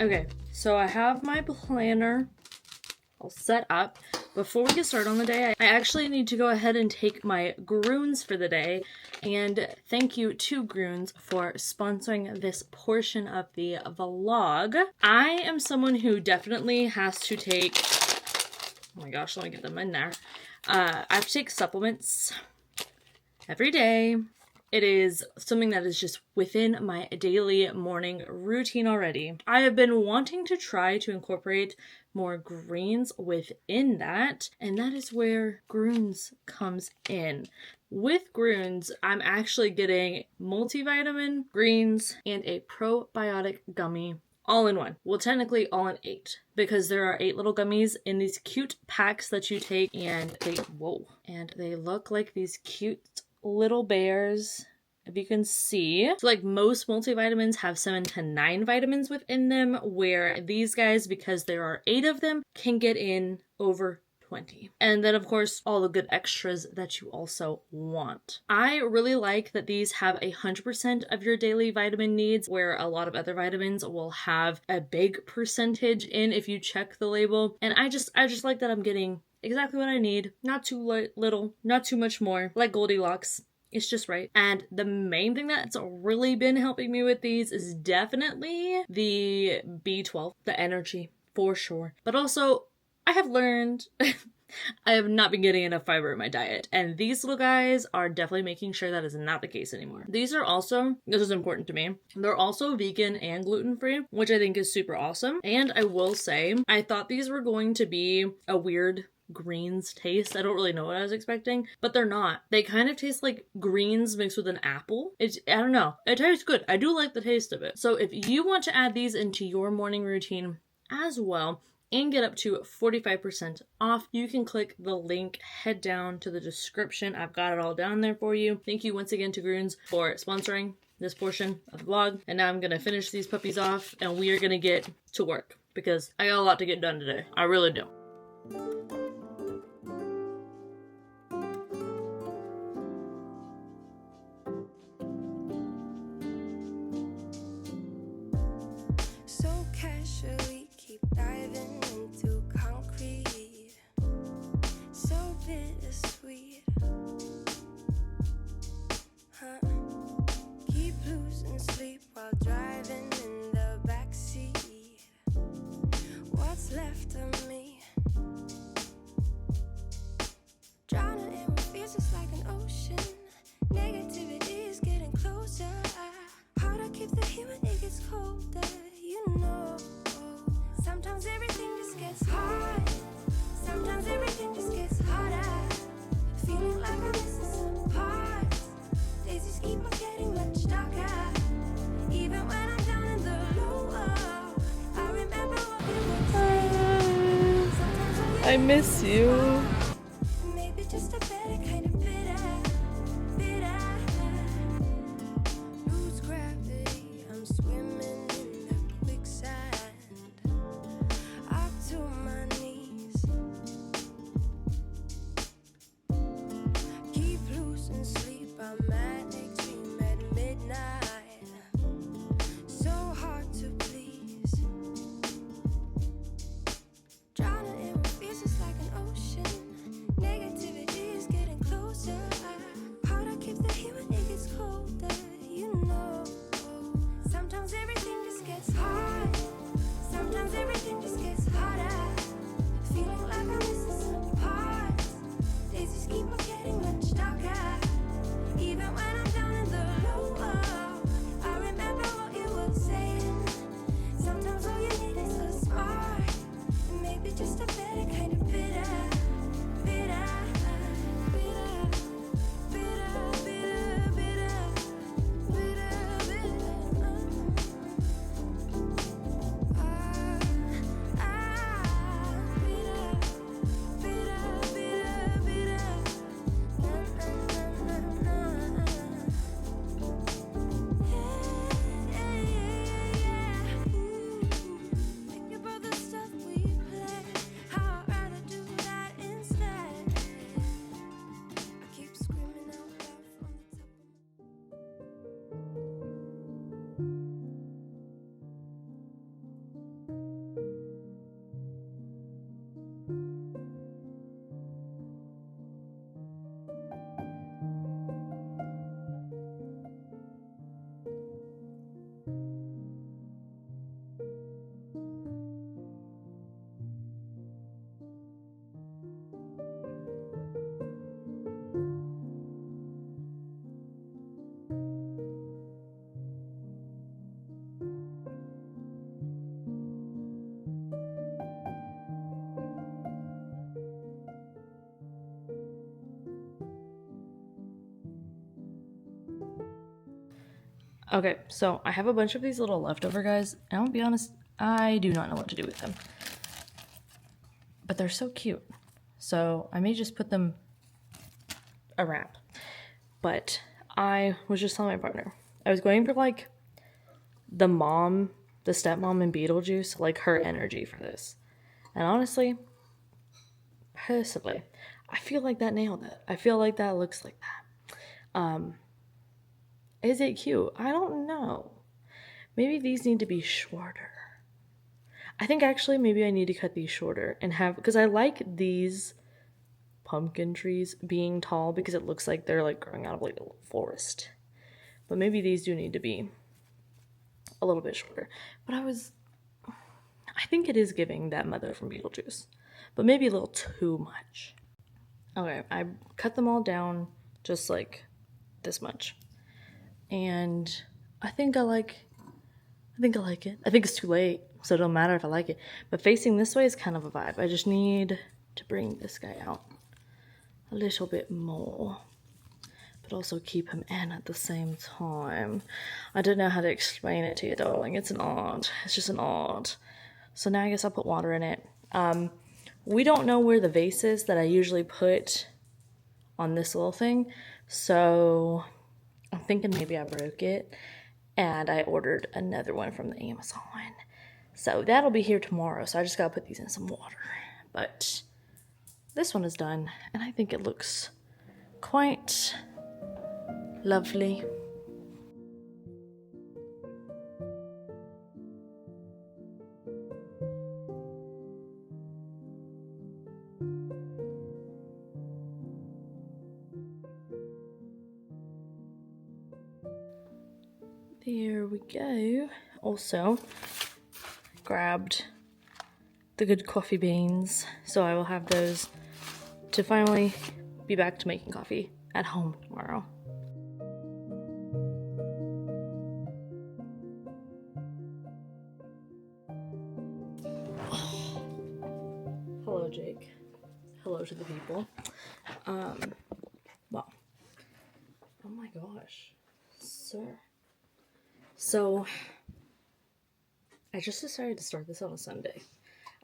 Okay, so I have my planner all set up. Before we get started on the day, I actually need to go ahead and take my Groons for the day. And thank you to Groons for sponsoring this portion of the vlog. I am someone who definitely has to take, oh my gosh, let me get them in there. I have to take supplements every day. It is something that is just within my daily morning routine already. I have been wanting to try to incorporate more greens within that, and that is where Groons comes in. With Groons, I'm actually getting multivitamin, greens, and a probiotic gummy all in one. Well, technically all in 8, because there are 8 little gummies in these cute packs that you take, and they look like these cute little bears, if you can see. So like most multivitamins have 7 to 9 vitamins within them, where these guys, because there are 8 of them, can get in over 20. And then of course all the good extras that you also want. I really like that these have 100% of your daily vitamin needs, where a lot of other vitamins will have a big percentage in if you check the label. And I just like that I'm getting exactly what I need. Not too little, not too much more. Like Goldilocks. It's just right. And the main thing that's really been helping me with these is definitely the B12, the energy, for sure. But also, I have learned I have not been getting enough fiber in my diet. And these little guys are definitely making sure that is not the case anymore. These are also, this is important to me, they're also vegan and gluten-free, which I think is super awesome. And I will say, I thought these were going to be a weird greens taste. I don't really know what I was expecting, but they're not. They kind of taste like greens mixed with an apple. I don't know. It tastes good. I do like the taste of it. So if you want to add these into your morning routine as well and get up to 45% off, you can click the link, head down to the description. I've got it all down there for you. Thank you once again to Groons for sponsoring this portion of the vlog. And now I'm going to finish these puppies off and we are going to get to work because I got a lot to get done today. I really do. I miss you. Maybe just a better kind of bitter. Lose gravity, I'm swimming in the quicksand. Up to my knees. Keep losing sleep, I'm manic dream at midnight. So hard to please. Drowning in feels just like an ocean. Okay, so I have a bunch of these little leftover guys, and I'll be honest, I do not know what to do with them. But they're so cute. So I may just put them a wrap. But I was just telling my partner, I was going for like the stepmom in Beetlejuice, like her energy for this. And honestly, personally, I feel like that nailed it. I feel like that looks like that. Is it cute? I don't know. Maybe these need to be shorter. I think actually maybe I need to cut these shorter and have, because I like these pumpkin trees being tall because it looks like they're like growing out of like a little forest. But maybe these do need to be a little bit shorter. But I think it is giving that mother from Beetlejuice, but maybe a little too much. Okay, I cut them all down just like this much. And I think I like it. I think it's too late, so it don't matter if I like it. But facing this way is kind of a vibe. I just need to bring this guy out a little bit more, but also keep him in at the same time. I don't know how to explain it to you, darling. It's an art. It's just an art. So now I guess I'll put water in it. We don't know where the vase is that I usually put on this little thing, so I'm thinking maybe I broke it, and I ordered another one from the Amazon. So that'll be here tomorrow, so I just gotta put these in some water. But this one is done, and I think it looks quite lovely. There we go. Also, grabbed the good coffee beans, so I will have those to finally be back to making coffee at home tomorrow. Hello, Jake. Hello to the people. Well, oh my gosh, sir. So, I just decided to start this on a Sunday.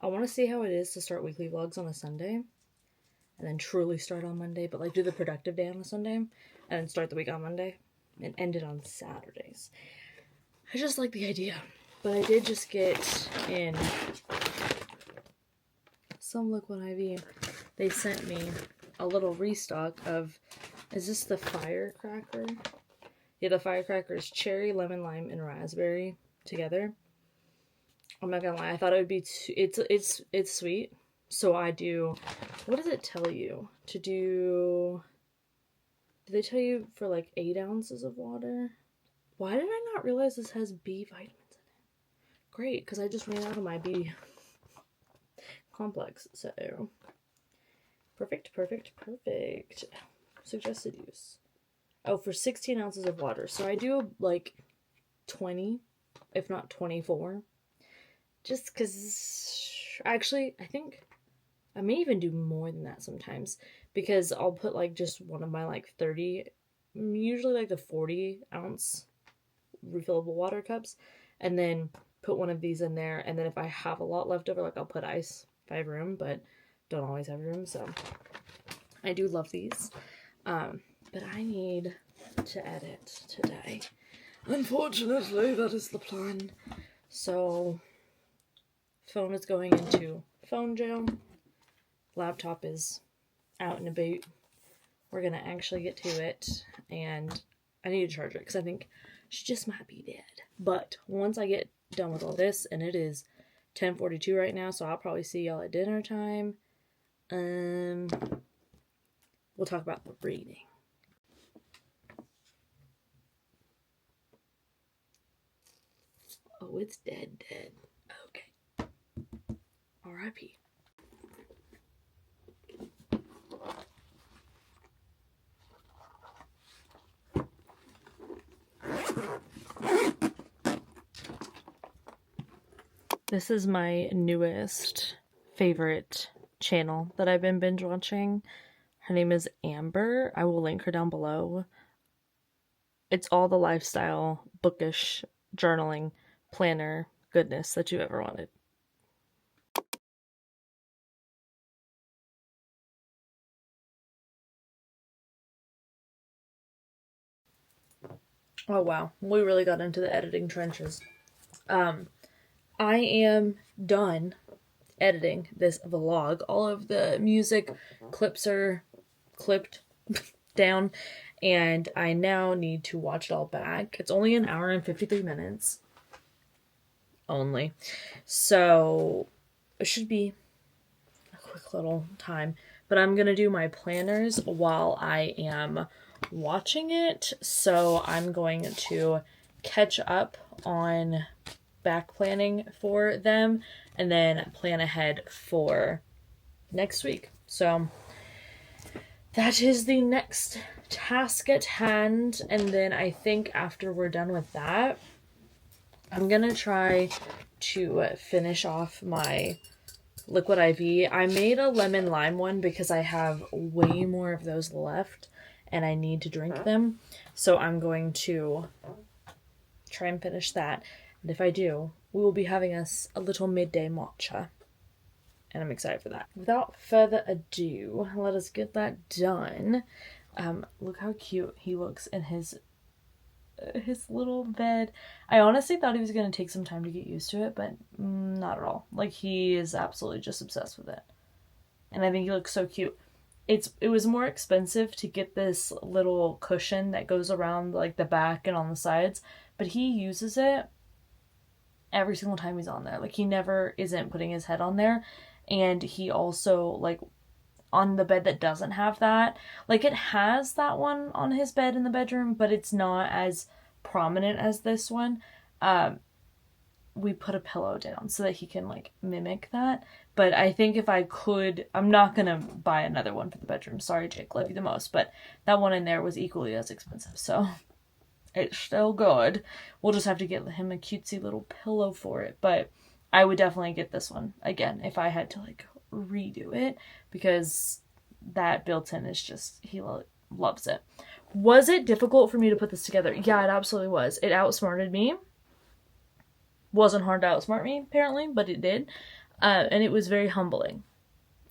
I want to see how it is to start weekly vlogs on a Sunday, and then truly start on Monday, but like do the productive day on a Sunday, and then start the week on Monday, and end it on Saturdays. I just like the idea, but I did just get in some Liquid IV. They sent me a little restock of, is this the firecracker? Yeah, the firecracker is cherry, lemon, lime, and raspberry together. I'm not gonna lie, I thought it would be too, it's sweet. So I do, what does it tell you? To do, did they tell you for like 8 ounces of water? Why did I not realize this has B vitamins in it? Great, because I just ran out of my B complex, so perfect. Suggested use. Oh, for 16 ounces of water. So I do like 20, if not 24. Just because, actually, I think I may even do more than that sometimes. Because I'll put like just one of my like 30, usually like the 40 ounce refillable water cups. And then put one of these in there. And then if I have a lot left over, like I'll put ice if I have room. But don't always have room, so I do love these. But I need to edit today. Unfortunately, that is the plan. So, phone is going into phone jail. Laptop is out and about. We're gonna actually get to it, and I need to charge it because I think she just might be dead. But once I get done with all this, and it is 10:42 right now, so I'll probably see y'all at dinner time. We'll talk about the reading. Oh, it's dead. Okay. R.I.P. This is my newest favorite channel that I've been binge watching. Her name is Amber. I will link her down below. It's all the lifestyle, bookish, journaling, planner goodness that you ever wanted. Oh wow, we really got into the editing trenches. I am done editing this vlog. All of the music clips are clipped down, and I now need to watch it all back. It's only an hour and 53 minutes. Only. So it should be a quick little time. But I'm going to do my planners while I am watching it. So I'm going to catch up on back planning for them and then plan ahead for next week. So that is the next task at hand. And then I think after we're done with that, I'm going to try to finish off my liquid IV. I made a lemon lime one because I have way more of those left and I need to drink them. So I'm going to try and finish that. And if I do, we will be having us a little midday matcha. And I'm excited for that. Without further ado, let us get that done. Look how cute he looks in his little bed. I honestly thought he was going to take some time to get used to it, but not at all. Like, he is absolutely just obsessed with it. And I think he looks so cute. It was more expensive to get this little cushion that goes around like the back and on the sides, but he uses it every single time he's on there. Like, he never isn't putting his head on there. And he also, like, on the bed that doesn't have that, like, it has that one on his bed in the bedroom, but it's not as prominent as this one. We put a pillow down so that he can, like, mimic that. But I think if I could, I'm not gonna buy another one for the bedroom. Sorry, Jake, love you the most, but that one in there was equally as expensive, so it's still good. We'll just have to get him a cutesy little pillow for it, but I would definitely get this one again if I had to, like, redo it, because that built-in is just, he loves it. Was it difficult for me to put this together? Yeah, it absolutely was. It outsmarted me. Wasn't hard to outsmart me, apparently, but it did. And it was very humbling.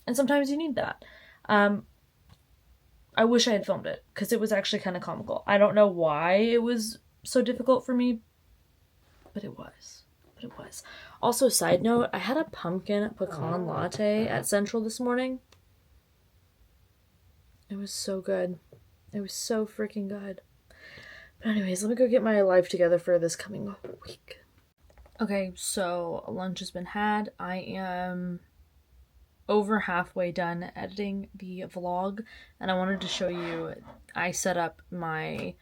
And sometimes you need that. I wish I had filmed it, because it was actually kind of comical. I don't know why it was so difficult for me, but it was. Also, side note, I had a pumpkin pecan latte at Central this morning. It was so good. It was so freaking good. But anyways, let me go get my life together for this coming week. Okay, so lunch has been had. I am over halfway done editing the vlog, and I wanted to show you, I set up one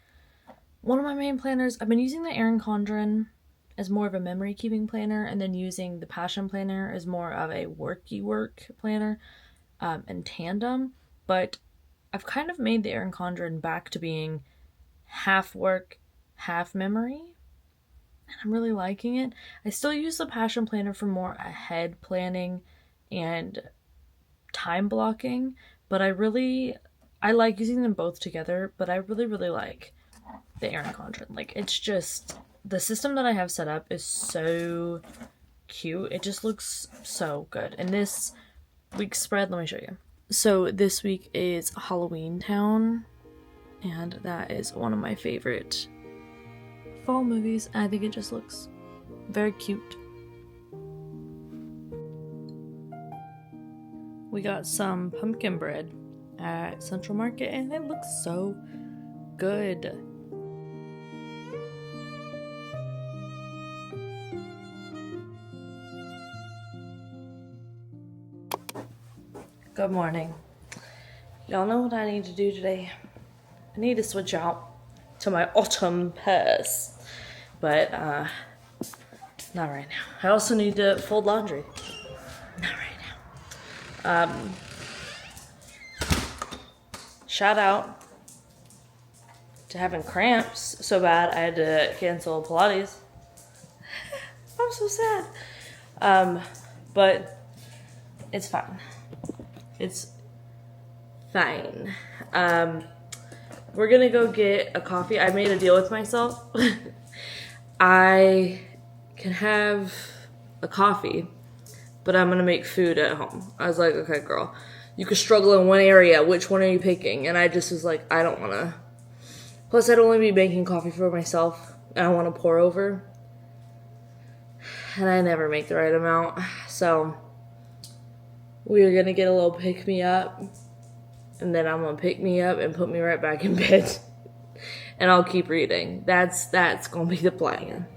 of my main planners. I've been using the Erin Condren as more of a memory keeping planner, and then using the Passion Planner as more of a work planner, in tandem. But I've kind of made the Erin Condren back to being half work, half memory, and I'm really liking it. I still use the Passion Planner for more ahead planning and time blocking, but I like using them both together, but I really like the Erin Condren. Like, it's just, the system that I have set up is so cute. It just looks so good. And this week's spread, let me show you. So this week is Halloween Town, and that is one of my favorite fall movies. I think it just looks very cute. We got some pumpkin bread at Central Market, and it looks so good. Good morning. Y'all know what I need to do today? I need to switch out to my autumn purse, but not right now. I also need to fold laundry. Not right now. Shout out to having cramps so bad I had to cancel Pilates. I'm so sad. But it's fine. It's fine. we're gonna go get a coffee. I made a deal with myself. I can have a coffee, but I'm gonna make food at home. I was like, okay, girl, you could struggle in one area. Which one are you picking? And I just was like, I don't wanna. Plus, I'd only be making coffee for myself, and I want to pour over. And I never make the right amount. So, we're gonna get a little pick-me-up, and then I'm gonna pick me up and put me right back in bed. And I'll keep reading. That's gonna be the plan.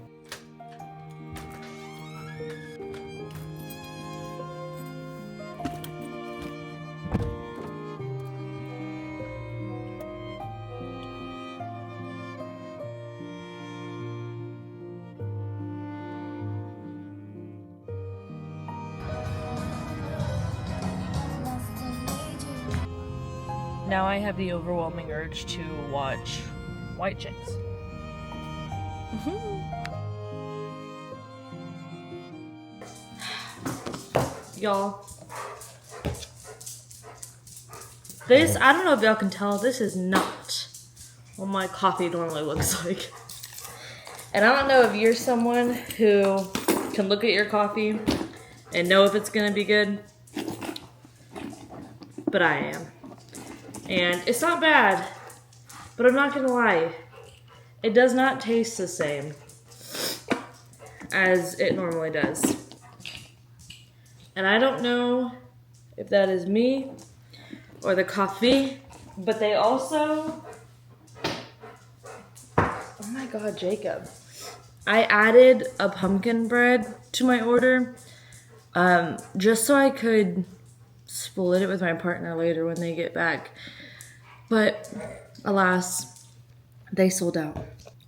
Now I have the overwhelming urge to watch White Chicks. Y'all, this, I don't know if y'all can tell, this is not what my coffee normally looks like. And I don't know if you're someone who can look at your coffee and know if it's gonna be good, but I am. And it's not bad, but I'm not gonna lie, it does not taste the same as it normally does. And I don't know if that is me or the coffee, but they also, oh my God, Jacob. I added a pumpkin bread to my order, just so I could split it with my partner later when they get back. But alas, they sold out,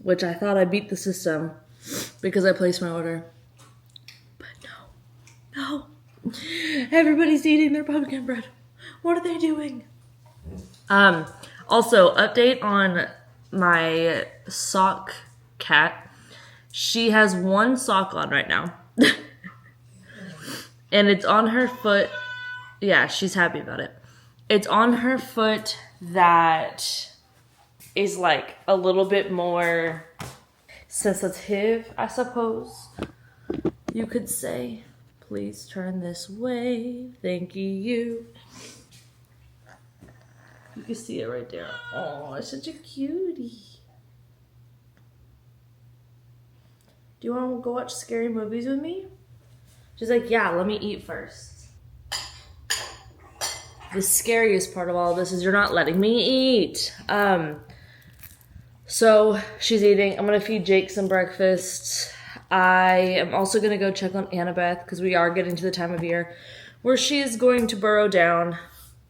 which I thought I beat the system because I placed my order. But no, everybody's eating their pumpkin bread. What are they doing? Also, update on my sock cat. She has one sock on right now. And it's on her foot. Yeah, she's happy about it. It's on her foot that is like a little bit more sensitive, I suppose you could say. Please turn this way. Thank you. You can see it right there. Oh, it's such a cutie. Do you want to go watch scary movies with me? She's like, yeah, let me eat first. The scariest part of all of this is you're not letting me eat. So she's eating. I'm going to feed Jake some breakfast. I am also going to go check on Annabeth because we are getting to the time of year where she is going to burrow down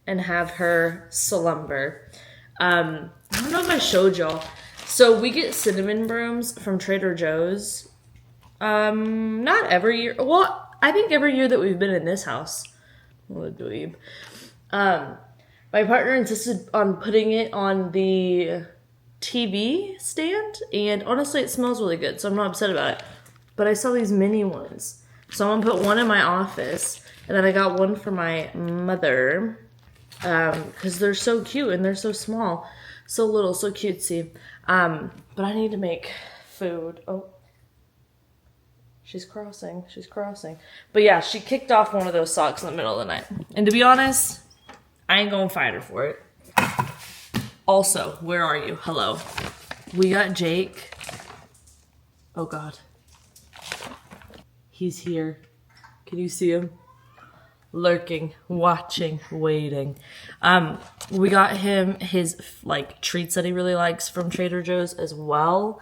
and have her slumber. I don't know if I showed y'all. So we get cinnamon brooms from Trader Joe's. Not every year. Well, I think every year that we've been in this house. What a dweeb. My partner insisted on putting it on the TV stand, and honestly, it smells really good, so I'm not upset about it. But I saw these mini ones, so I'm gonna put one in my office, and then I got one for my mother, because they're so cute and they're so small, so little, so cutesy. But I need to make food. Oh, she's crossing. But yeah, she kicked off one of those socks in the middle of the night, and to be honest, I ain't gonna fight her for it. Also, where are you? Hello. We got Jake. Oh God. He's here. Can you see him? Lurking, watching, waiting. We got him his like treats that he really likes from Trader Joe's as well.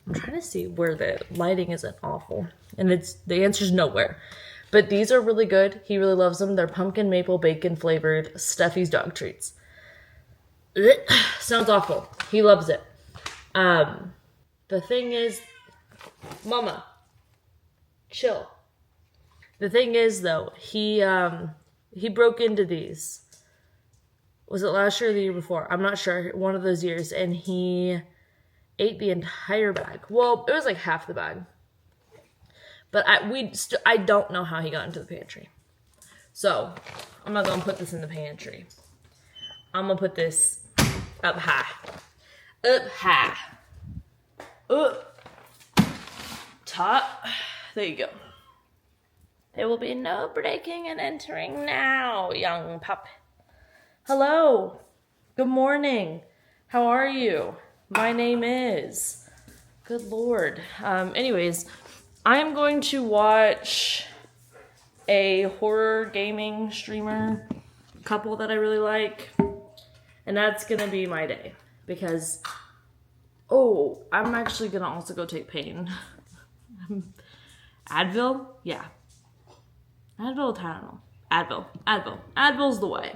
I'm trying to see where the lighting isn't awful. And the answer's nowhere. But these are really good. He really loves them. They're pumpkin maple bacon flavored Steffi's dog treats. Ugh, sounds awful. He loves it. The thing is, Mama, chill. The thing is though, he broke into these. Was it last year or the year before? I'm not sure. One of those years, and he ate the entire bag. Well, it was like half the bag. But I don't know how he got into the pantry. So, I'm not going to put this in the pantry. I'm going to put this up high. Up high. Up. Top. There you go. There will be no breaking and entering now, young pup. Hello. Good morning. How are you? My name is... Good Lord. Anyways, I'm going to watch a horror gaming streamer couple that I really like. And that's going to be my day. Because, I'm actually going to also go take pain. Advil? Yeah. Advil, Tylenol. Advil. Advil's the way.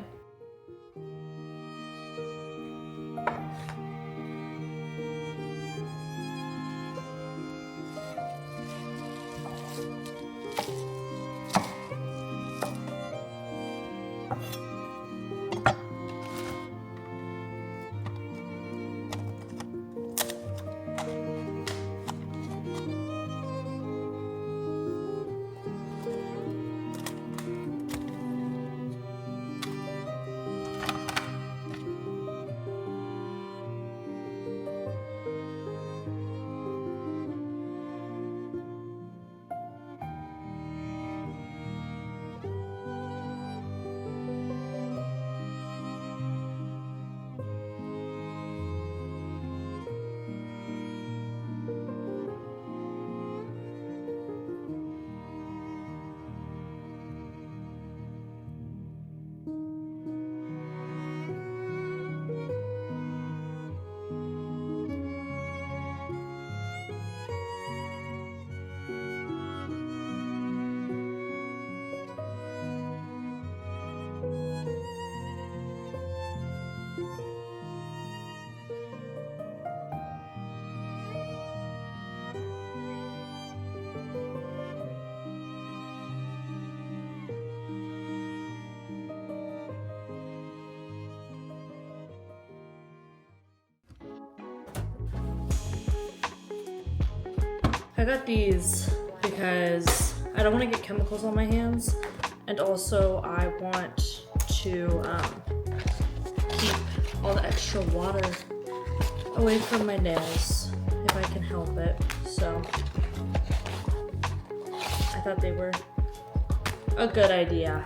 I got these because I don't want to get chemicals on my hands, and also I want to keep all the extra water away from my nails if I can help it. So I thought they were a good idea.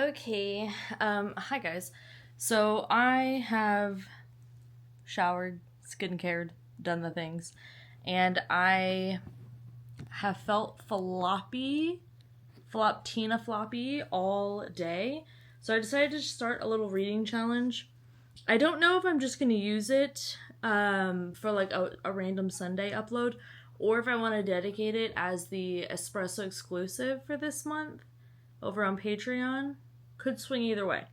Okay. Hi guys. So I have showered, skincared, done the things, and I have felt floppy all day. So I decided to start a little reading challenge. I don't know if I'm just going to use it for like a random Sunday upload, or if I want to dedicate it as the espresso exclusive for this month over on Patreon. Could swing either way.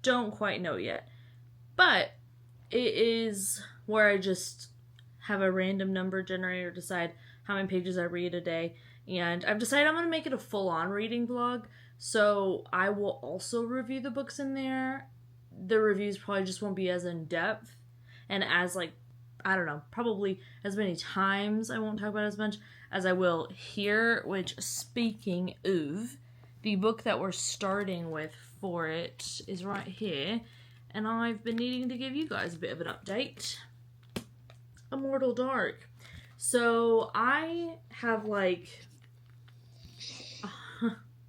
Don't quite know yet. But it is where I just have a random number generator decide how many pages I read a day. And I've decided I'm going to make it a full-on reading vlog. So I will also review the books in there. The reviews probably just won't be as in-depth And as like, I don't know, probably as many times I won't talk about it as much as I will here, which, speaking of, the book that we're starting with for it is right here. And I've been needing to give you guys a bit of an update. Immortal Dark. So I have like...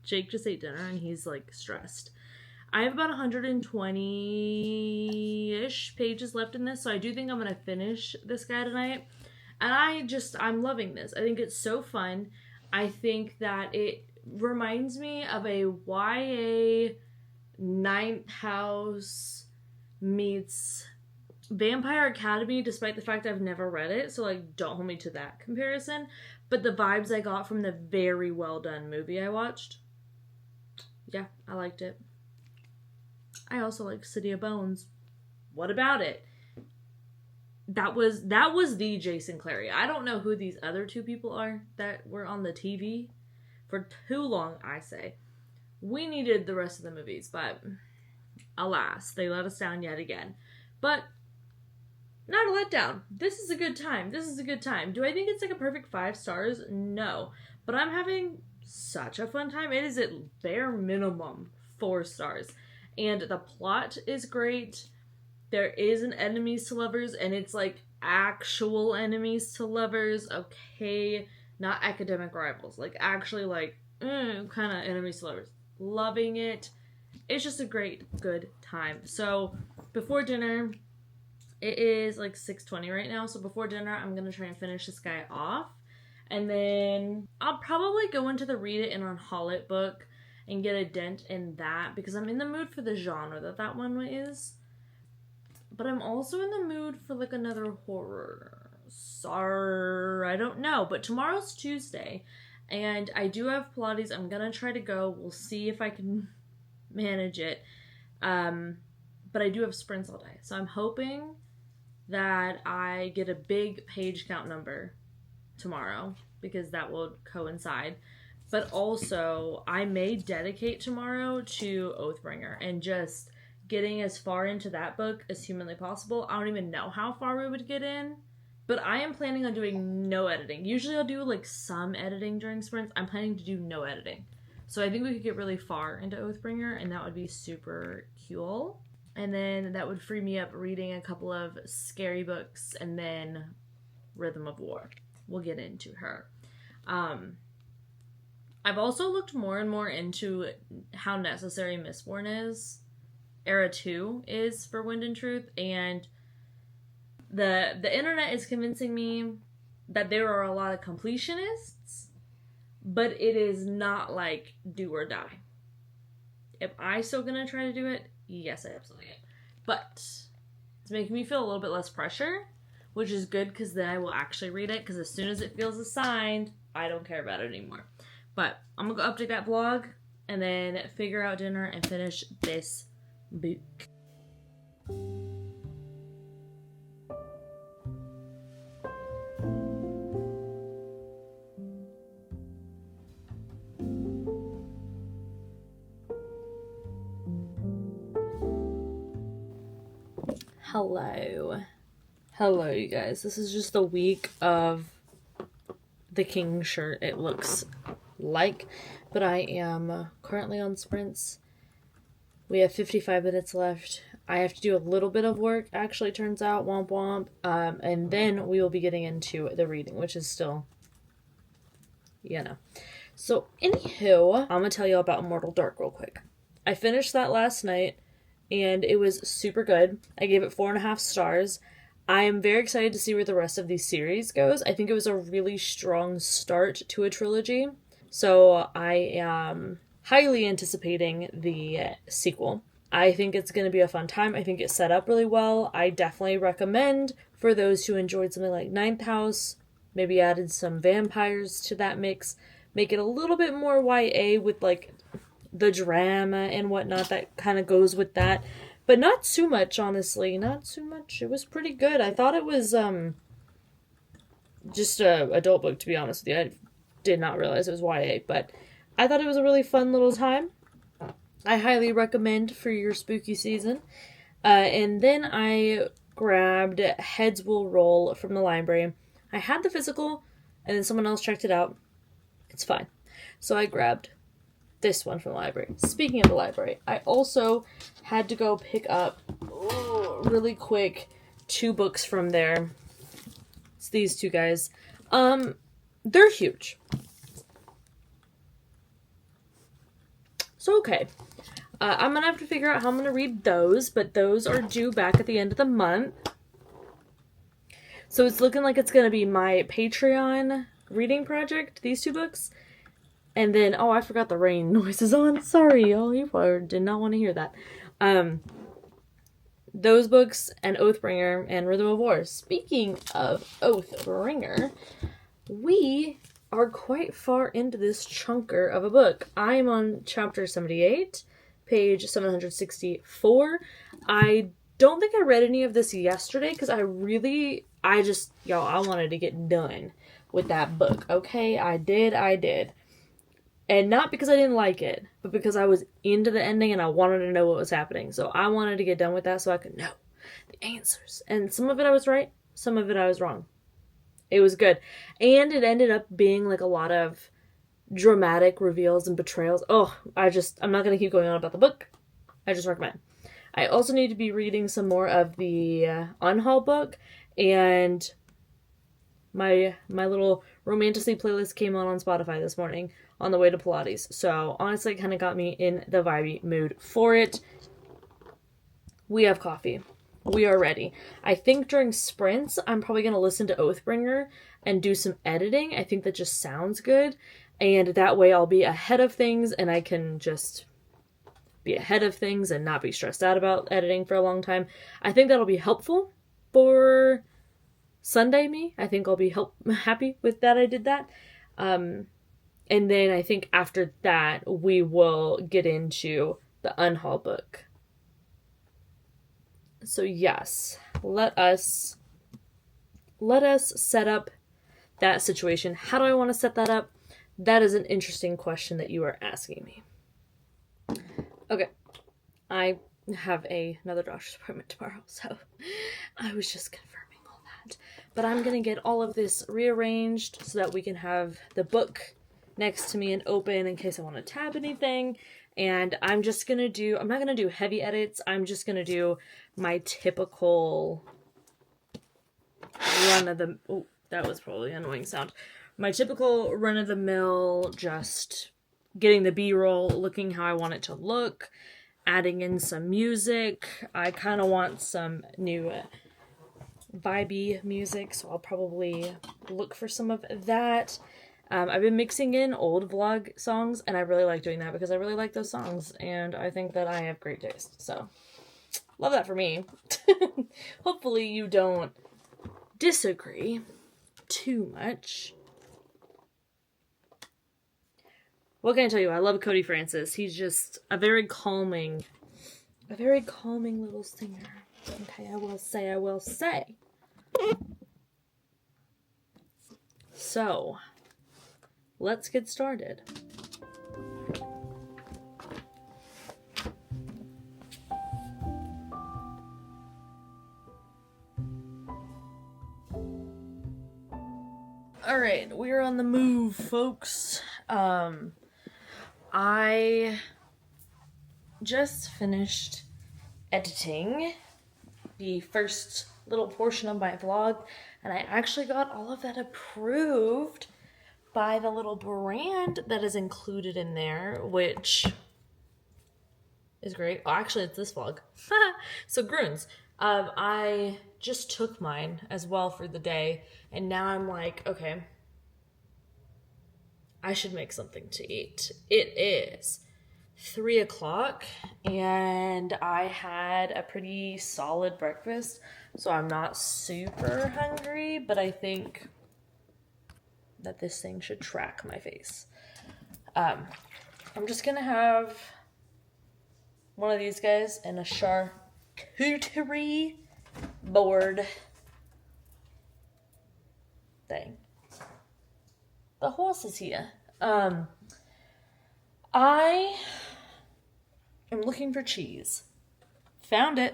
Jake just ate dinner and he's like stressed. I have about 120-ish pages left in this, so I do think I'm going to finish this guy tonight. And I'm loving this. I think it's so fun. I think that it reminds me of a YA Ninth House meets Vampire Academy, despite the fact I've never read it, so like don't hold me to that comparison. But the vibes I got from the very well done movie I watched, yeah, I liked it. I also like City of Bones. What about it? That was the Jason Clary. I don't know who these other two people are that were on the TV for too long, I say. We needed the rest of the movies, but alas, they let us down yet again. But not a letdown. This is a good time. This is a good time. Do I think it's like a perfect 5 stars? No. But I'm having such a fun time. It is at bare minimum 4 stars. And the plot is great. There is an enemies to lovers, and it's like actual enemies to lovers. Okay, not academic rivals. Like actually like kind of enemies to lovers. Loving it. It's just a great, good time. So before dinner, it is like 6:20 right now. So before dinner, I'm going to try and finish this guy off. And then I'll probably go into the Read It and Unhaul It book and get a dent in that, because I'm in the mood for the genre that one is. But I'm also in the mood for like another horror. Sorry, I don't know. But tomorrow's Tuesday, and I do have Pilates. I'm gonna try to go. We'll see if I can manage it. But I do have sprints all day, so I'm hoping that I get a big page count number tomorrow, because that will coincide. But also, I may dedicate tomorrow to Oathbringer and just getting as far into that book as humanly possible. I don't even know how far we would get in, but I am planning on doing no editing. Usually I'll do like some editing during sprints. I'm planning to do no editing. So I think we could get really far into Oathbringer, and that would be super cool. And then that would free me up reading a couple of scary books, and then Rhythm of War. We'll get into her. I've also looked more and more into how necessary Mistborn is. Era 2 is for Wind and Truth, and the internet is convincing me that there are a lot of completionists, but it is not like do or die. Am I still gonna try to do it? Yes, I absolutely am. But it's making me feel a little bit less pressure, which is good, because then I will actually read it, because as soon as it feels assigned, I don't care about it anymore. But I'm gonna go update that vlog and then figure out dinner and finish this book. Hello you guys. This is just the week of the king shirt, it looks like, but I am currently on sprints. We have 55 minutes left. I have to do a little bit of work, actually, turns out, womp womp, and then we will be getting into the reading, which is still, So, anywho, I'm gonna tell you about Immortal Dark real quick. I finished that last night, and it was super good. I gave it 4.5 stars. I am very excited to see where the rest of the series goes. I think it was a really strong start to a trilogy, so I am highly anticipating the sequel. I think it's going to be a fun time. I think it's set up really well. I definitely recommend for those who enjoyed something like Ninth House, maybe added some vampires to that mix, make it a little bit more YA with like the drama and whatnot that kind of goes with that. But not too much, honestly. Not too much. It was pretty good. I thought it was just a adult book, to be honest with you. I did not realize it was YA, but I thought it was a really fun little time. I highly recommend for your spooky season. And then I grabbed Heads Will Roll from the library. I had the physical, and then someone else checked it out. It's fine. So I grabbed this one from the library. Speaking of the library, I also had to go pick up, really quick, 2 books from there. It's these 2 guys. They're huge. So, okay. I'm going to have to figure out how I'm going to read those, but those are due back at the end of the month. So it's looking like it's going to be my Patreon reading project, these 2 books. And then, oh, I forgot the rain noise is on. Sorry, y'all. You did not want to hear that. Those books and Oathbringer and Rhythm of War. Speaking of Oathbringer, we are quite far into this chunker of a book. I am on chapter 78, page 764. I don't think I read any of this yesterday because I wanted to get done with that book. Okay, I did. And not because I didn't like it, but because I was into the ending and I wanted to know what was happening. So I wanted to get done with that so I could know the answers. And some of it I was right, some of it I was wrong. It was good. And it ended up being like a lot of dramatic reveals and betrayals. I'm not going to keep going on about the book. I just recommend. I also need to be reading some more of the Unhaul book, and my little romantically playlist came on Spotify this morning on the way to Pilates. So honestly, it kind of got me in the vibey mood for it. We have coffee. We are ready. I think during sprints, I'm probably going to listen to Oathbringer and do some editing. I think that just sounds good. And that way I'll be ahead of things and I can just be ahead of things and not be stressed out about editing for a long time. I think that'll be helpful for Sunday me. I think I'll be happy with that I did that. And then I think after that, we will get into the Unhaul book. So yes, let us set up that situation. How do I want to set that up? That is an interesting question that you are asking me. Okay, I have another doctor's appointment tomorrow, so I was just confirming all that. But I'm going to get all of this rearranged so that we can have the book next to me and open in case I want to tab anything. And I'm not going to do heavy edits. I'm just going to do my typical that was probably an annoying sound. My typical run-of-the-mill, just getting the B-roll, looking how I want it to look, adding in some music. I kind of want some new vibey music, so I'll probably look for some of that. I've been mixing in old vlog songs, and I really like doing that because I really like those songs, and I think that I have great taste, so love that for me. Hopefully you don't disagree too much. What can I tell you? I love Cody Francis. He's just a very calming little singer. Okay, I will say. So, let's get started. Alright, we're on the move, folks. I just finished editing the first little portion of my vlog, and I actually got all of that approved by the little brand that is included in there, which is great. Oh, actually, it's this vlog. So, Grunes. I just took mine as well for the day, and now I'm like, okay, I should make something to eat. It is 3 o'clock, and I had a pretty solid breakfast, so I'm not super hungry, but I think that this thing should track my face. I'm just gonna have one of these guys and a charcuterie board thing. The horse is here. I am looking for cheese. Found it.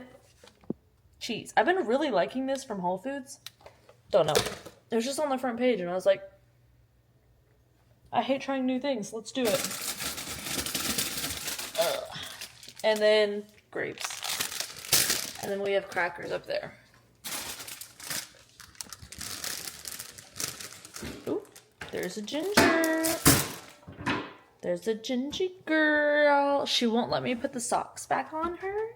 cheese. I've been really liking this from Whole Foods. Don't know. It was just on the front page and I was like, I hate trying new things. Let's do it. And then grapes. And then we have crackers up there. Ooh, there's a ginger. There's a gingy girl. She won't let me put the socks back on her.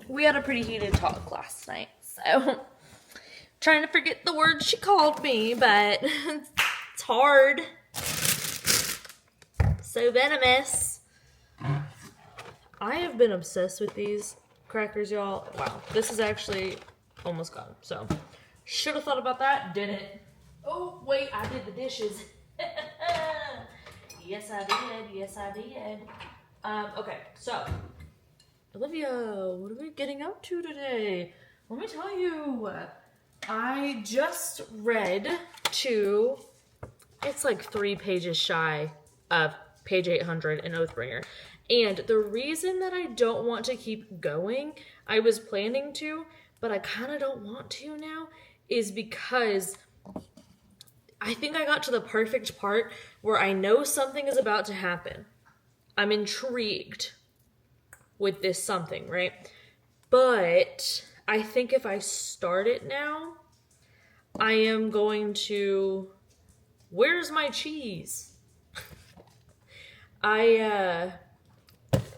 We had a pretty heated talk last night, so trying to forget the words she called me, but it's hard. So venomous. I have been obsessed with these crackers, y'all. Wow, this is actually almost gone. So should have thought about that, didn't. Oh, wait, I did the dishes. Yes, I did. Yes, I did. Okay, so Olivia, what are we getting up to today? Let me tell you. I just read to, it's like 3 pages shy of page 800 in Oathbringer. And the reason that I don't want to keep going, I was planning to, but I kind of don't want to now, is because I think I got to the perfect part where I know something is about to happen. I'm intrigued with this something, right? But I think if I start it now, I am going to... Where's my cheese?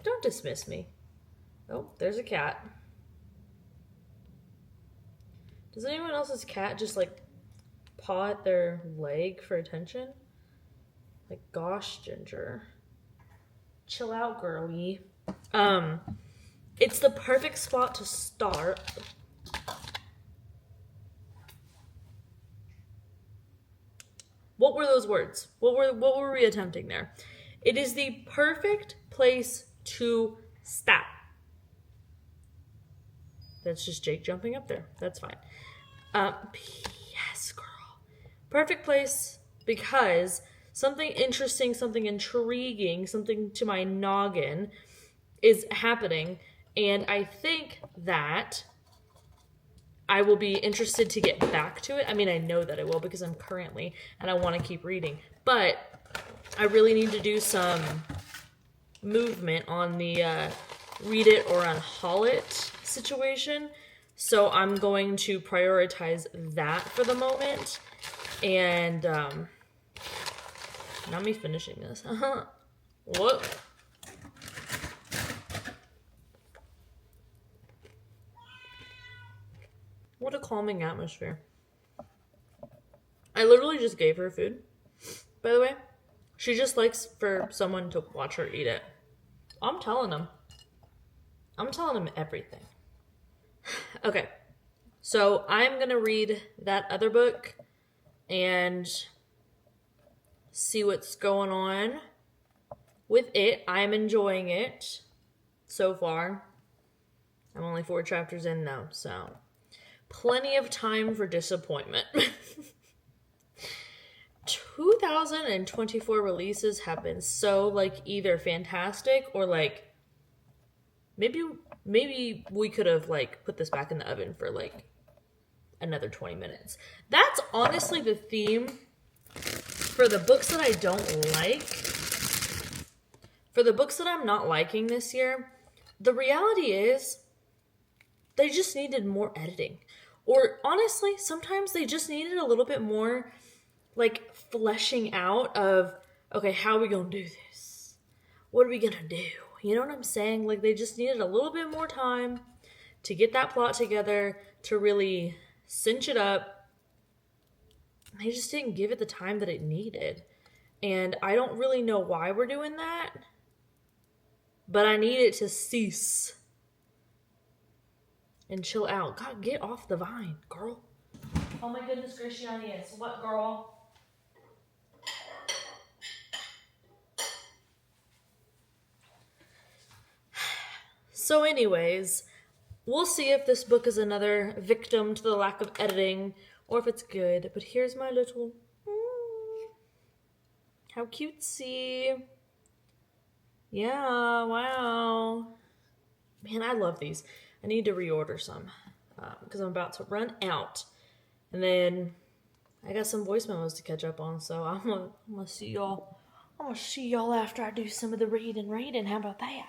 Don't dismiss me. Oh, there's a cat. Does anyone else's cat just like paw at their leg for attention? Like, gosh, Ginger. Chill out, girly. It's the perfect spot to start. What were those words? What were we attempting there? It is the perfect place to stop. That's just Jake jumping up there. That's fine. Yes, girl. Perfect place because something interesting, something intriguing, something to my noggin is happening. And I think that I will be interested to get back to it. I mean, I know that I will because I'm currently, and I want to keep reading. But I really need to do some movement on the read it or unhaul it situation. So I'm going to prioritize that for the moment. And not me finishing this. What? What a calming atmosphere. I literally just gave her food, by the way. She just likes for someone to watch her eat it. I'm telling them. I'm telling them everything. Okay. So I'm going to read that other book and see what's going on with it. I'm enjoying it so far. I'm only 4 chapters in though, so plenty of time for disappointment. 2024 releases have been so like either fantastic or like maybe we could have like put this back in the oven for like another 20 minutes. That's honestly the theme for the books that I don't like. For the books that I'm not liking this year, the reality is they just needed more editing. Or honestly, sometimes they just needed a little bit more like fleshing out of, okay, how are we going to do this? What are we going to do? You know what I'm saying? Like they just needed a little bit more time to get that plot together, to really cinch it up. They just didn't give it the time that it needed. And I don't really know why we're doing that, but I need it to cease and chill out. God, get off the vine, girl. Oh my goodness gracious. What, girl? So anyways, we'll see if this book is another victim to the lack of editing or if it's good. But here's my little... how cutesy. Yeah, wow. Man, I love these. I need to reorder some because I'm about to run out. And then I got some voice memos to catch up on, so I'm gonna see y'all. I'm gonna see y'all after I do some of the reading. How about that?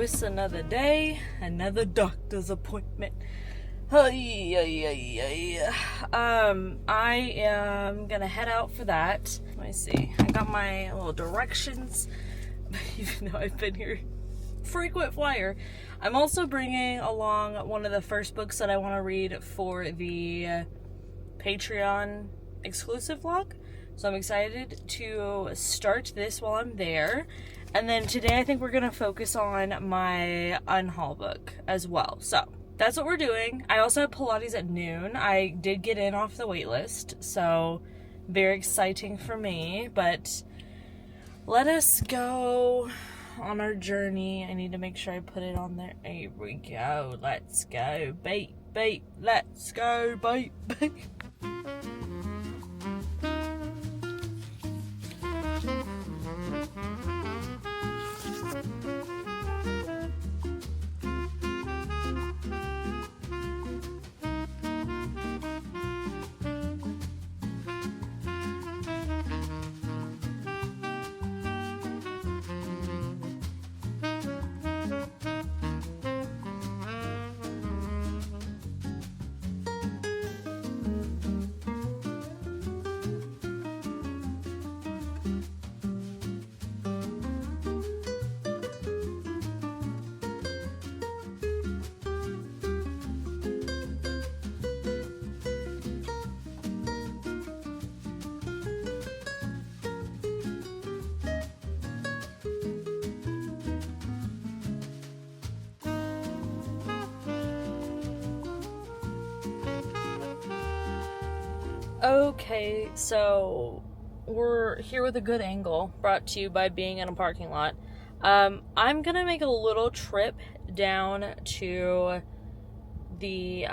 It's another day, another doctor's appointment. I am gonna head out for that. Let me see. I got my little directions, even though I've been here frequent flyer. I'm also bringing along one of the first books that I want to read for the Patreon exclusive vlog. So I'm excited to start this while I'm there. And then today I think we're going to focus on my unhaul book as well. So that's what we're doing. I also have Pilates at noon. I did get in off the wait list, so very exciting for me. But let us go on our journey. I need to make sure I put it on there. Here we go. Let's go. Beep, beep. Let's go. Beep, beep. Okay, so we're here with a good angle, brought to you by being in a parking lot. I'm gonna make a little trip down to the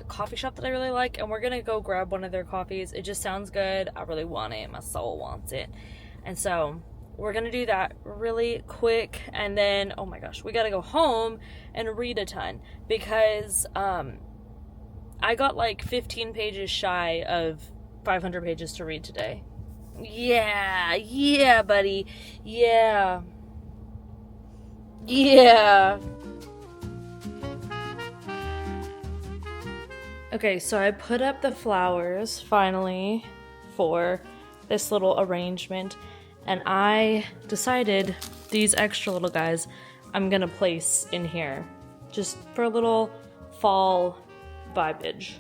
coffee shop that I really like, and we're gonna go grab one of their coffees. It just sounds good. I really want it. My soul wants it. And so we're gonna do that really quick, and then, oh my gosh, we gotta go home and read a ton, because I got like 15 pages shy of 500 pages to read today. Yeah, buddy. Yeah. Okay, so I put up the flowers finally for this little arrangement, and I decided these extra little guys I'm gonna place in here just for a little fall vibage.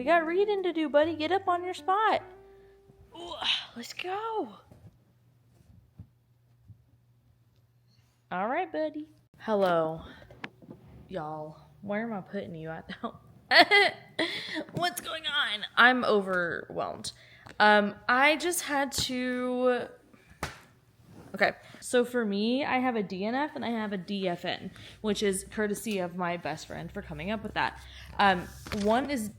We got reading to do, buddy. Get up on your spot. Ooh, let's go. All right, buddy. Hello, y'all. Where am I putting you at now? What's going on? I'm overwhelmed. I just had to... Okay, so for me, I have a DNF and I have a DFN, which is courtesy of my best friend for coming up with that. One is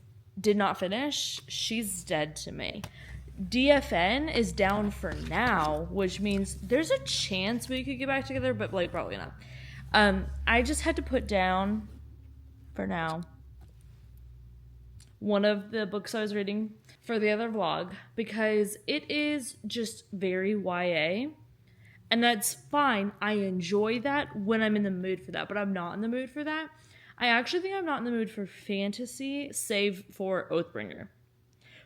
did not finish. She's dead to me. DFN is down for now, which means there's a chance we could get back together, but like probably not. I just had to put down for now one of the books I was reading for the other vlog because it is just very YA. And that's fine. I enjoy that when I'm in the mood for that, but I'm not in the mood for that. I actually think I'm not in the mood for fantasy, save for Oathbringer,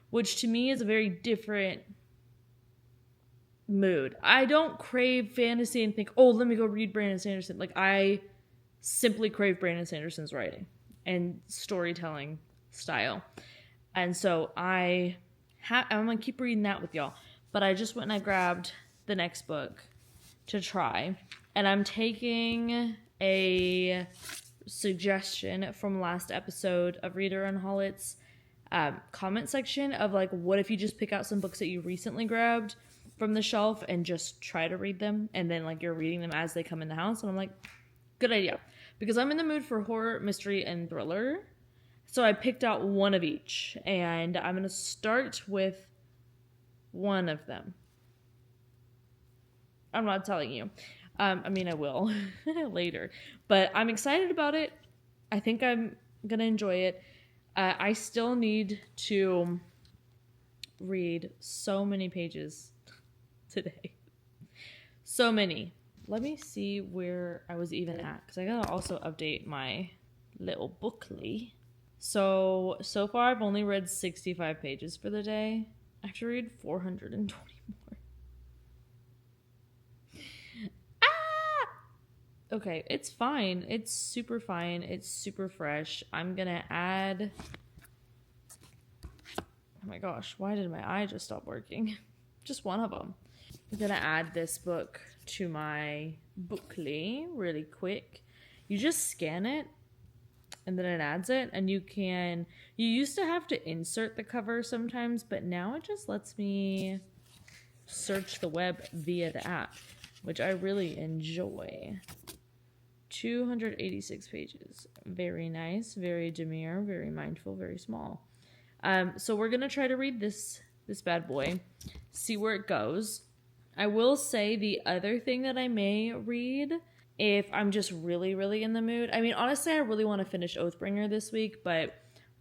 which to me is a very different mood. I don't crave fantasy and think, oh, let me go read Brandon Sanderson. Like, I simply crave Brandon Sanderson's writing and storytelling style. And so I'm going to keep reading that with y'all. But I just went and I grabbed the next book to try, and I'm taking a suggestion from last episode of Reader and Hollett's comment section of like, what if you just pick out some books that you recently grabbed from the shelf and just try to read them, and then like you're reading them as they come in the house. And I'm like, good idea, because I'm in the mood for horror, mystery, and thriller. So I picked out one of each, and I'm going to start with one of them. I'm not telling you. I mean, I will later. But I'm excited about it. I think I'm going to enjoy it. I still need to read so many pages today. So many. Let me see where I was even at, because I got to also update my little bookly. So far I've only read 65 pages for the day. I have to read 420 more. Okay, it's fine. It's super fine. It's super fresh. I'm gonna add... Oh my gosh, why did my eye just stop working? Just one of them. I'm gonna add this book to my bookly really quick. You just scan it, and then it adds it, and you used to have to insert the cover sometimes, but now it just lets me search the web via the app, which I really enjoy. 286 pages. Very nice, very demure, very mindful, very small. So we're gonna try to read this bad boy, see where it goes. I will say the other thing that I may read if I'm just really, really in the mood. I mean, honestly, I really want to finish Oathbringer this week, but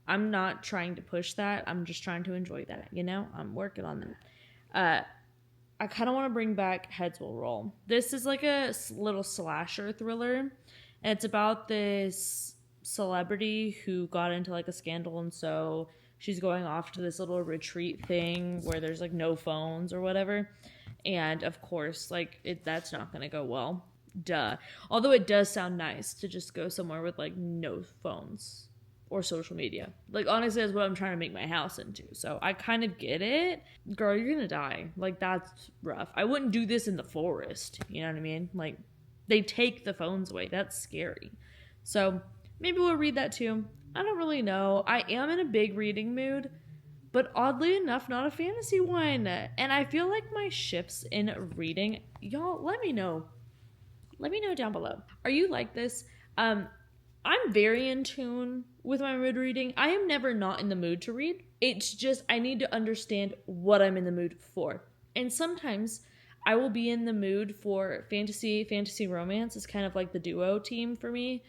I'm not trying to push that. I'm just trying to enjoy that, you know? I'm working on that. I kind of want to bring back Heads Will Roll. This is like a little slasher thriller, and it's about this celebrity who got into like a scandal, and so she's going off to this little retreat thing where there's like no phones or whatever, and of course, like that's not going to go well. Duh. Although it does sound nice to just go somewhere with like no phones or social media. Like, honestly, that's what I'm trying to make my house into. So I kind of get it. Girl, you're gonna die. Like, that's rough. I wouldn't do this in the forest. You know what I mean? Like, they take the phones away. That's scary. So maybe we'll read that too. I don't really know. I am in a big reading mood, but oddly enough, not a fantasy one. And I feel like my shifts in reading, y'all, let me know. Let me know down below. Are you like this? I'm very in tune with my mood reading. I am never not in the mood to read. It's just I need to understand what I'm in the mood for. And sometimes I will be in the mood for fantasy romance is kind of like the duo team for me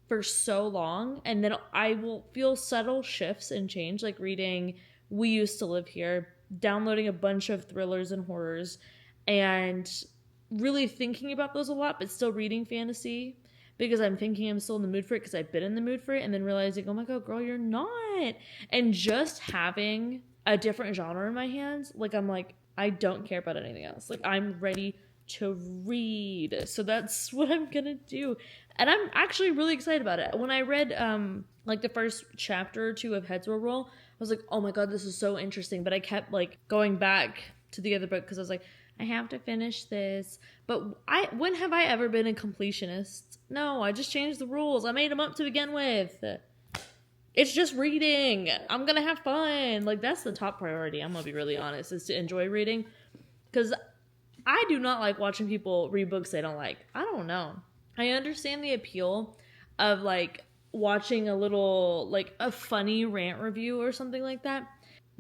for so long. And then I will feel subtle shifts and change, like reading We Used to Live Here, downloading a bunch of thrillers and horrors, and really thinking about those a lot, but still reading fantasy because I'm thinking I'm still in the mood for it because I've been in the mood for it, and then realizing, oh my god, girl, you're not. And just having a different genre in my hands, like I'm like, I don't care about anything else. Like, I'm ready to read. So that's what I'm gonna do. And I'm actually really excited about it. When I read like the first chapter or two of Heads Will Roll, was like, oh my god, this is so interesting. But I kept like going back to the other book because I was like, I have to finish this. But when have I ever been a completionist? No, I just changed the rules. I made them up to begin with. It's just reading. I'm gonna have fun. Like, that's the top priority. I'm gonna be really honest, is to enjoy reading. Because I do not like watching people read books they don't like. I don't know. I understand the appeal of like watching a little, like a funny rant review or something like that.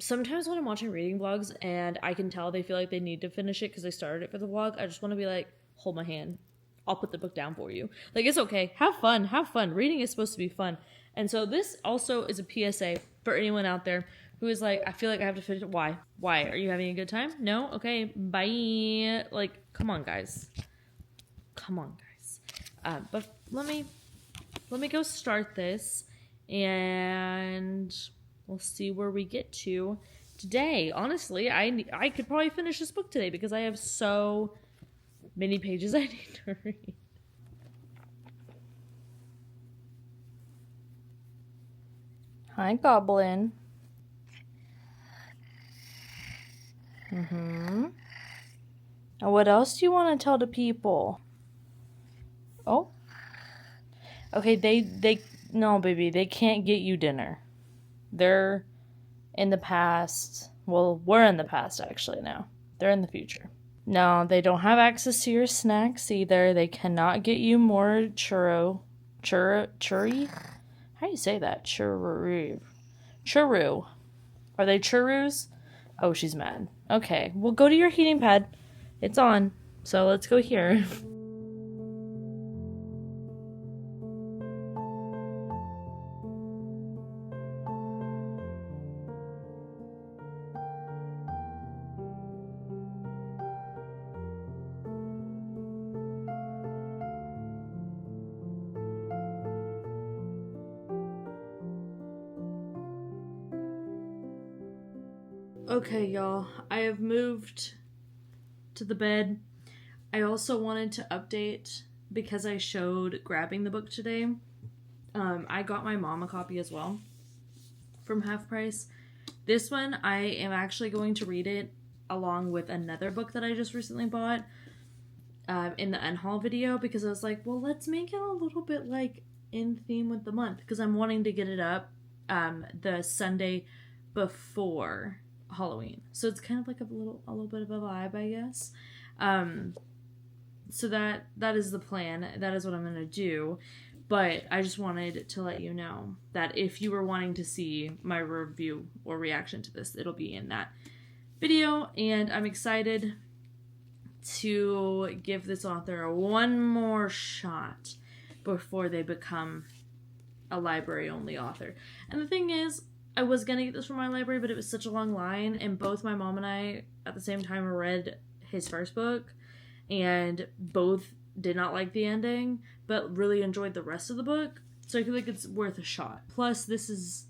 Sometimes when I'm watching reading vlogs and I can tell they feel like they need to finish it because they started it for the vlog, I just want to be like, hold my hand. I'll put the book down for you. Like, it's okay. Have fun. Have fun. Reading is supposed to be fun. And so this also is a PSA for anyone out there who is like, I feel like I have to finish it. Why? Why? Are you having a good time? No? Okay. Bye. Like, come on, guys. Come on, guys. But let me go start this, and we'll see where we get to today. Honestly, I could probably finish this book today because I have so many pages I need to read. Hi, Goblin. Now, what else do you want to tell the people? Oh. Okay, no, baby, they can't get you dinner. They're in the past. Well, we're in the past, actually, now. They're in the future. No, they don't have access to your snacks either. They cannot get you more churri? How do you say that? Churru. Are they churros? Oh, she's mad. Okay, well, go to your heating pad. It's on. So let's go here. Okay, y'all, I have moved to the bed. I also wanted to update because I showed grabbing the book today. I got my mom a copy as well from half price. This one, I am actually going to read it along with another book that I just recently bought in the unhaul video, because I was like, well, let's make it a little bit like in theme with the month, because I'm wanting to get it up the Sunday before Halloween, so it's kind of like a little bit of a vibe, I guess. So that is the plan. That is what I'm gonna do. But I just wanted to let you know that if you were wanting to see my review or reaction to this, it'll be in that video. And I'm excited to give this author one more shot before they become a library-only author. And the thing is, I was going to get this from my library, but it was such a long line, and both my mom and I at the same time read his first book, and both did not like the ending, but really enjoyed the rest of the book, so I feel like it's worth a shot. Plus, this is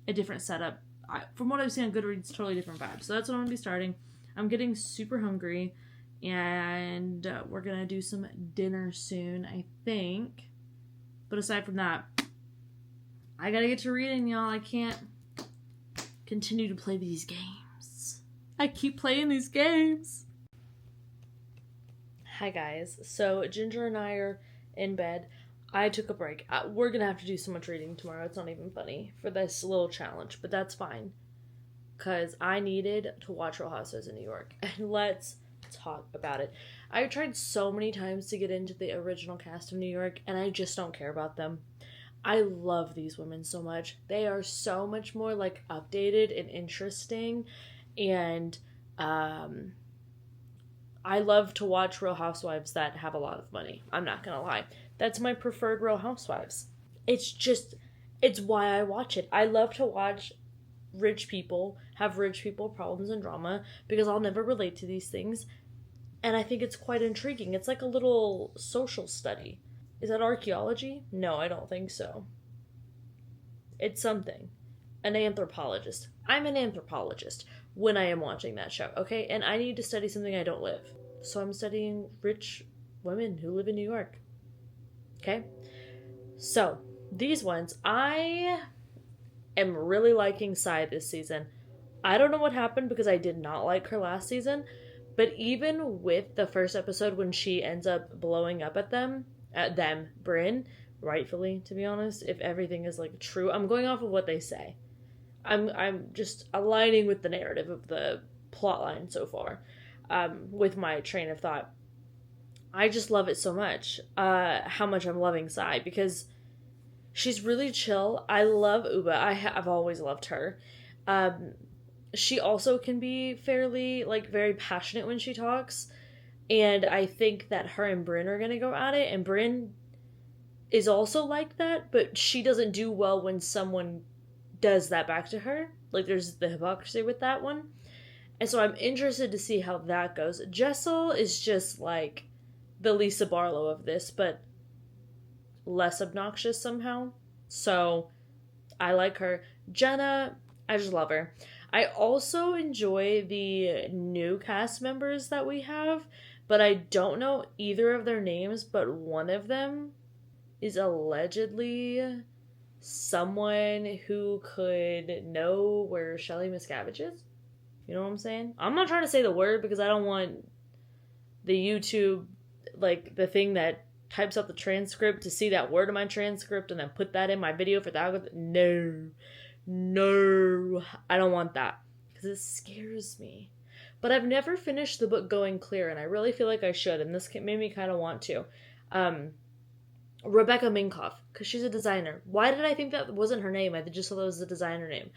a different setup. From what I've seen on Goodreads, totally different vibe, so that's what I'm going to be starting. I'm getting super hungry, and we're going to do some dinner soon, I think, but aside from that, I gotta get to reading, y'all. I can't continue to play these games. I keep playing these games. Hi, guys. So, Ginger and I are in bed. I took a break. We're gonna have to do so much reading tomorrow. It's not even funny for this little challenge, but that's fine. Because I needed to watch Real Housewives of New York. And let's talk about it. I've tried so many times to get into the original cast of New York, and I just don't care about them. I love these women so much. They are so much more like updated and interesting, and I love to watch Real Housewives that have a lot of money. I'm not gonna lie. That's my preferred Real Housewives. It's why I watch it. I love to watch rich people have rich people problems and drama, because I'll never relate to these things, and I think it's quite intriguing. It's like a little social study. Is that archaeology? No, I don't think so. It's something. An anthropologist. I'm an anthropologist when I am watching that show, okay? And I need to study something I don't live. So I'm studying rich women who live in New York. Okay? So, these ones, I am really liking Sai this season. I don't know what happened because I did not like her last season, but even with the first episode when she ends up blowing up at Bryn, rightfully, to be honest, if everything is like true, I'm going off of what they say. I'm just aligning with the narrative of the plot line so far, with my train of thought. I just love it so much, how much I'm loving Sai, because she's really chill. I love Uba. I've always loved her. She also can be fairly, like, very passionate when she talks, and I think that her and Bryn are going to go at it, and Bryn is also like that, but she doesn't do well when someone does that back to her. Like, there's the hypocrisy with that one. And so I'm interested to see how that goes. Jessel is just, like, the Lisa Barlow of this, but less obnoxious somehow. So I like her. Jenna, I just love her. I also enjoy the new cast members that we have, but I don't know either of their names, but one of them is allegedly someone who could know where Shelly Miscavige is. You know what I'm saying? I'm not trying to say the word because I don't want the YouTube, like, the thing that types up the transcript to see that word in my transcript and then put that in my video for that. No, I don't want that because it scares me. But I've never finished the book Going Clear, and I really feel like I should, and this made me kind of want to. Rebecca Minkoff, because she's a designer. Why did I think that wasn't her name? I just thought that was the designer name.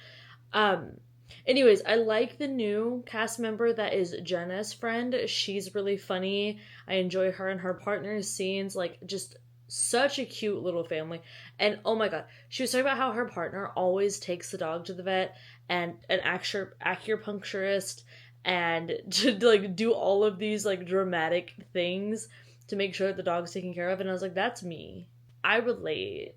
Anyways, I like the new cast member that is Jenna's friend. She's really funny. I enjoy her and her partner's scenes. Like, just such a cute little family. And oh my god, she was talking about how her partner always takes the dog to the vet and an acupuncturist and to, like, do all of these, like, dramatic things to make sure that the dog's taken care of. And I was like, that's me. I relate.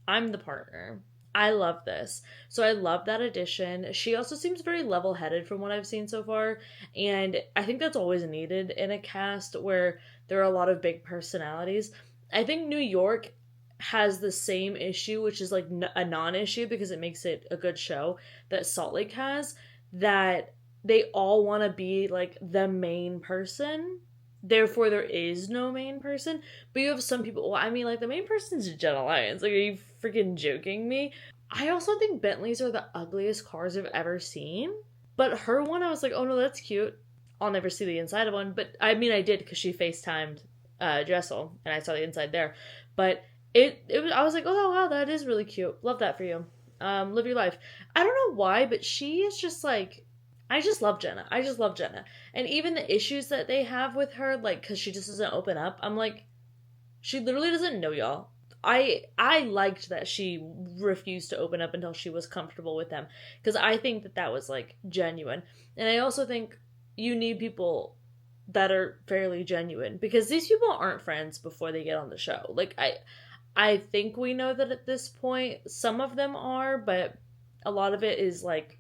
I'm the partner. I love this. So I love that addition. She also seems very level-headed from what I've seen so far. And I think that's always needed in a cast where there are a lot of big personalities. I think New York has the same issue, which is like a non-issue because it makes it a good show, that Salt Lake has, that they all want to be like the main person. Therefore, there is no main person. But you have some people, well, I mean, like, the main person's Jenna Lyons. Like, are you freaking joking me? I also think Bentleys are the ugliest cars I've ever seen. But her one, I was like, oh no, that's cute. I'll never see the inside of one. But, I mean, I did because she FaceTimed Jessel, and I saw the inside there. But it was, I was like, oh wow, that is really cute. Love that for you. Live your life. I don't know why, but she is just like, I just love Jenna. I just love Jenna. And even the issues that they have with her, like, because she just doesn't open up, I'm like, she literally doesn't know y'all. I liked that she refused to open up until she was comfortable with them. Because I think that that was, like, genuine. And I also think you need people that are fairly genuine. Because these people aren't friends before they get on the show. Like, I think we know that at this point. Some of them are, but a lot of it is, like,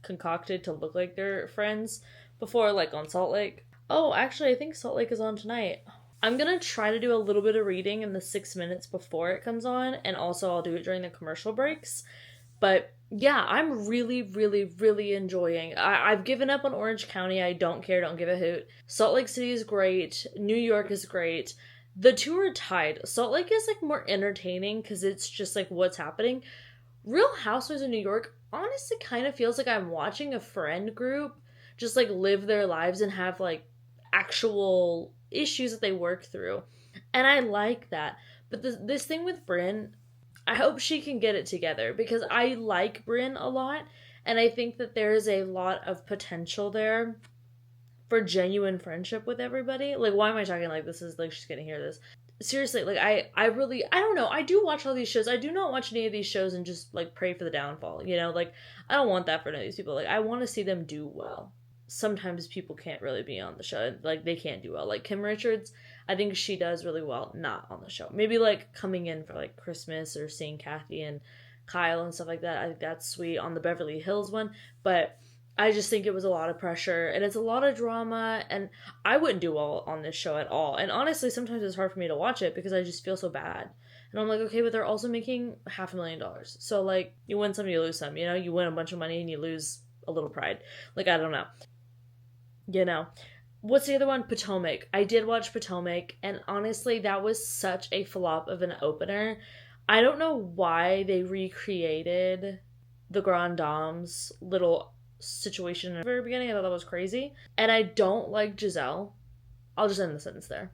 concocted to look like they're friends before, like on Salt Lake. Oh, actually, I think Salt Lake is on tonight. I'm gonna try to do a little bit of reading in the 6 minutes before it comes on, and also I'll do it during the commercial breaks. But yeah, I'm really, really, really enjoying. I've given up on Orange County. I don't care, don't give a hoot. Salt Lake City is great. New York is great. The two are tied. Salt Lake is, like, more entertaining because it's just, like, what's happening. Real Housewives of New York honestly kind of feels like I'm watching a friend group just, like, live their lives and have, like, actual issues that they work through. And I like that. But this thing with Bryn, I hope she can get it together because I like Bryn a lot. And I think that there is a lot of potential there for genuine friendship with everybody. Like, why am I talking like this is like she's gonna hear this? Seriously, like, I don't know. I do watch all these shows. I do not watch any of these shows and just, like, pray for the downfall, you know? Like, I don't want that for any of these people. Like, I want to see them do well. Sometimes people can't really be on the show. Like, they can't do well. Like, Kim Richards, I think she does really well not on the show. Maybe, like, coming in for, like, Christmas or seeing Kathy and Kyle and stuff like that. I think that's sweet on the Beverly Hills one. But I just think it was a lot of pressure, and it's a lot of drama, and I wouldn't do well on this show at all. And honestly, sometimes it's hard for me to watch it because I just feel so bad. And I'm like, okay, but they're also making $500,000. So, like, you win some, you lose some, you know? You win a bunch of money and you lose a little pride. Like, I don't know. You know? What's the other one? Potomac. I did watch Potomac, and honestly, that was such a flop of an opener. I don't know why they recreated the Grand Dame's little situation in the very beginning. I thought that was crazy. And I don't like Giselle. I'll just end the sentence there.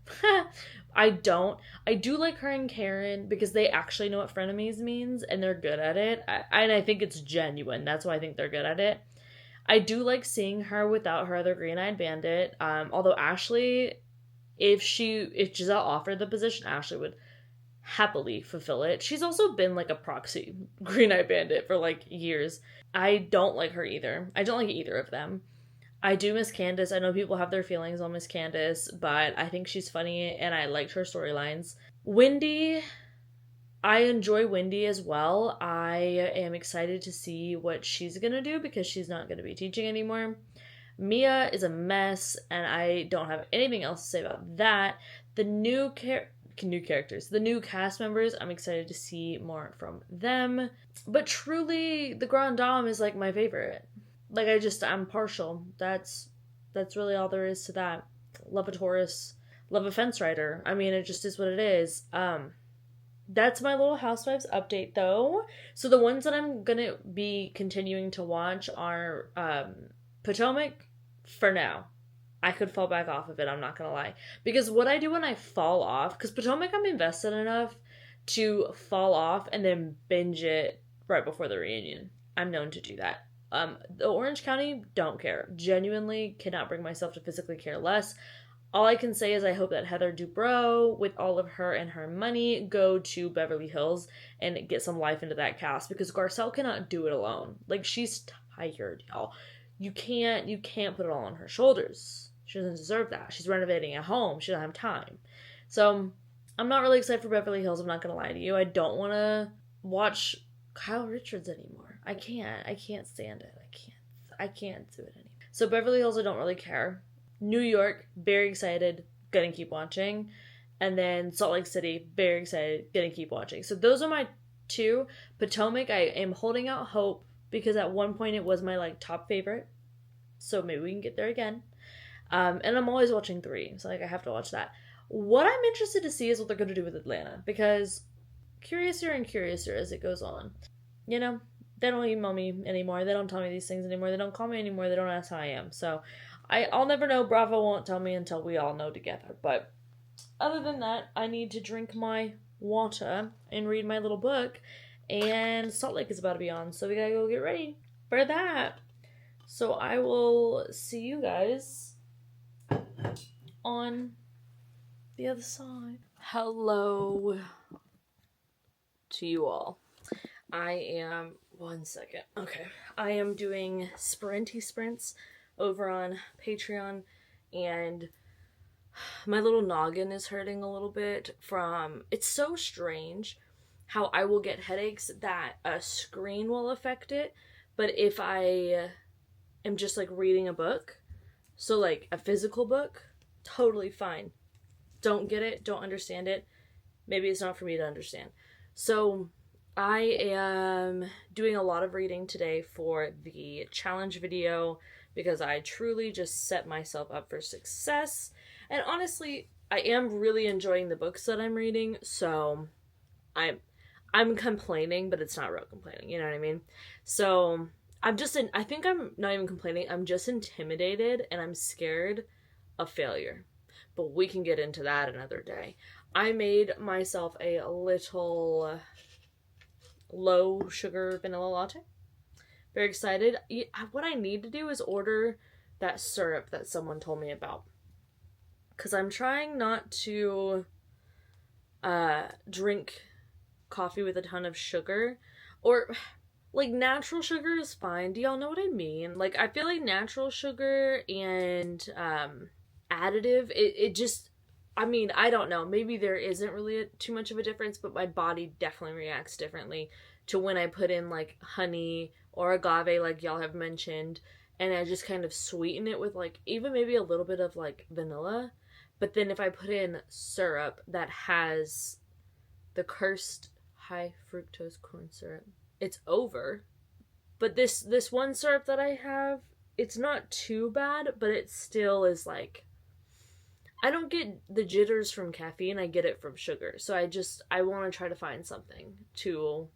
I don't. I do like her and Karen because they actually know what frenemies means and they're good at it. And I think it's genuine. That's why I think they're good at it. I do like seeing her without her other green-eyed bandit. Although Ashley, if Giselle offered the position, Ashley would happily fulfill it. She's also been like a proxy green-eyed bandit for like years. I don't like her either. I don't like either of them. I do miss Candace. I know people have their feelings on Miss Candace, but I think she's funny and I liked her storylines. Wendy, I enjoy Wendy as well. I am excited to see what she's gonna do because she's not gonna be teaching anymore. Mia is a mess and I don't have anything else to say about that. The new characters, the new cast members, I'm excited to see more from them. But truly, the Grand Dame is like my favorite. Like, I'm partial. That's really all there is to that. Love a Taurus. Love a fence rider. I mean, it just is what it is. That's my little Housewives update, though. So the ones that I'm gonna be continuing to watch are Potomac, for now. I could fall back off of it, I'm not gonna lie. Because what I do when I fall off, because Potomac I'm invested enough to fall off and then binge it right before the reunion. I'm known to do that. The Orange County, don't care. Genuinely cannot bring myself to physically care less. All I can say is I hope that Heather Dubrow, with all of her and her money, go to Beverly Hills and get some life into that cast because Garcelle cannot do it alone. Like, she's tired, y'all. You can't put it all on her shoulders. She doesn't deserve that. She's renovating a home. She doesn't have time. So, I'm not really excited for Beverly Hills. I'm not going to lie to you. I don't want to watch Kyle Richards anymore. I can't stand it. I can't do it anymore. So Beverly Hills, I don't really care. New York, very excited, gonna keep watching. And then Salt Lake City, very excited, gonna keep watching. So those are my two. Potomac, I am holding out hope because at one point it was my like top favorite. So maybe we can get there again. And I'm always watching 3, so like I have to watch that. What I'm interested to see is what they're gonna do with Atlanta because curiouser and curiouser as it goes on. You know, they don't email me anymore. They don't tell me these things anymore. They don't call me anymore. They don't ask how I am. So I'll never know. Bravo won't tell me until we all know together. But other than that, I need to drink my water and read my little book. And Salt Lake is about to be on. So we gotta go get ready for that. So I will see you guys on the other side. Hello to you all. One second. Okay. I am doing sprinty sprints over on Patreon and my little noggin is hurting a little bit it's so strange how I will get headaches that a screen will affect it, but if I am just like reading a book, so like a physical book, totally fine. Don't get it, don't understand it. Maybe it's not for me to understand. So I am doing a lot of reading today for the challenge video because I truly just set myself up for success. And honestly, I am really enjoying the books that I'm reading, so I'm complaining, but it's not real complaining, you know what I mean? So I think I'm not even complaining, I'm just intimidated and I'm scared of failure. But we can get into that another day. I made myself a little low sugar vanilla latte. Very excited. What I need to do is order that syrup that someone told me about. Because I'm trying not to drink coffee with a ton of sugar. Or, like, natural sugar is fine. Do y'all know what I mean? Like, I feel like natural sugar and additive, it just... I mean, I don't know. Maybe there isn't really too much of a difference, but my body definitely reacts differently to when I put in, like, honey or agave, like y'all have mentioned, and I just kind of sweeten it with, like, even maybe a little bit of, like, vanilla. But then if I put in syrup that has the cursed high fructose corn syrup. It's over. But this one syrup that I have, it's not too bad, but it still is like, I don't get the jitters from caffeine, I get it from sugar. So I want to try to find something to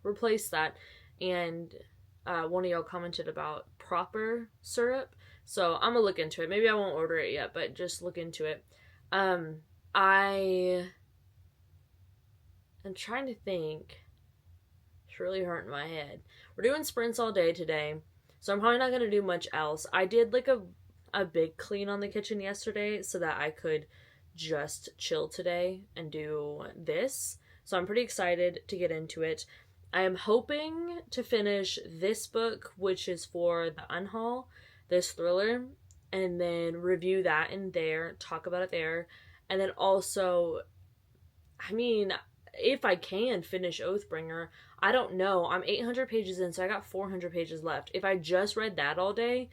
replace that. And one of y'all commented about proper syrup, so I'm gonna look into it. Maybe I won't order it yet, but just look into it. I am trying to think. It's really hurting my head. We're doing sprints all day today, so I'm probably not gonna do much else. I did like a big clean on the kitchen yesterday so that I could just chill today and do this. So I'm pretty excited to get into it. I am hoping to finish this book, which is for the Unhaul, this thriller, and then review that in there, talk about it there, and then also, I mean, if I can finish Oathbringer, I don't know. I'm 800 pages in, so I got 400 pages left. If I just read that all day,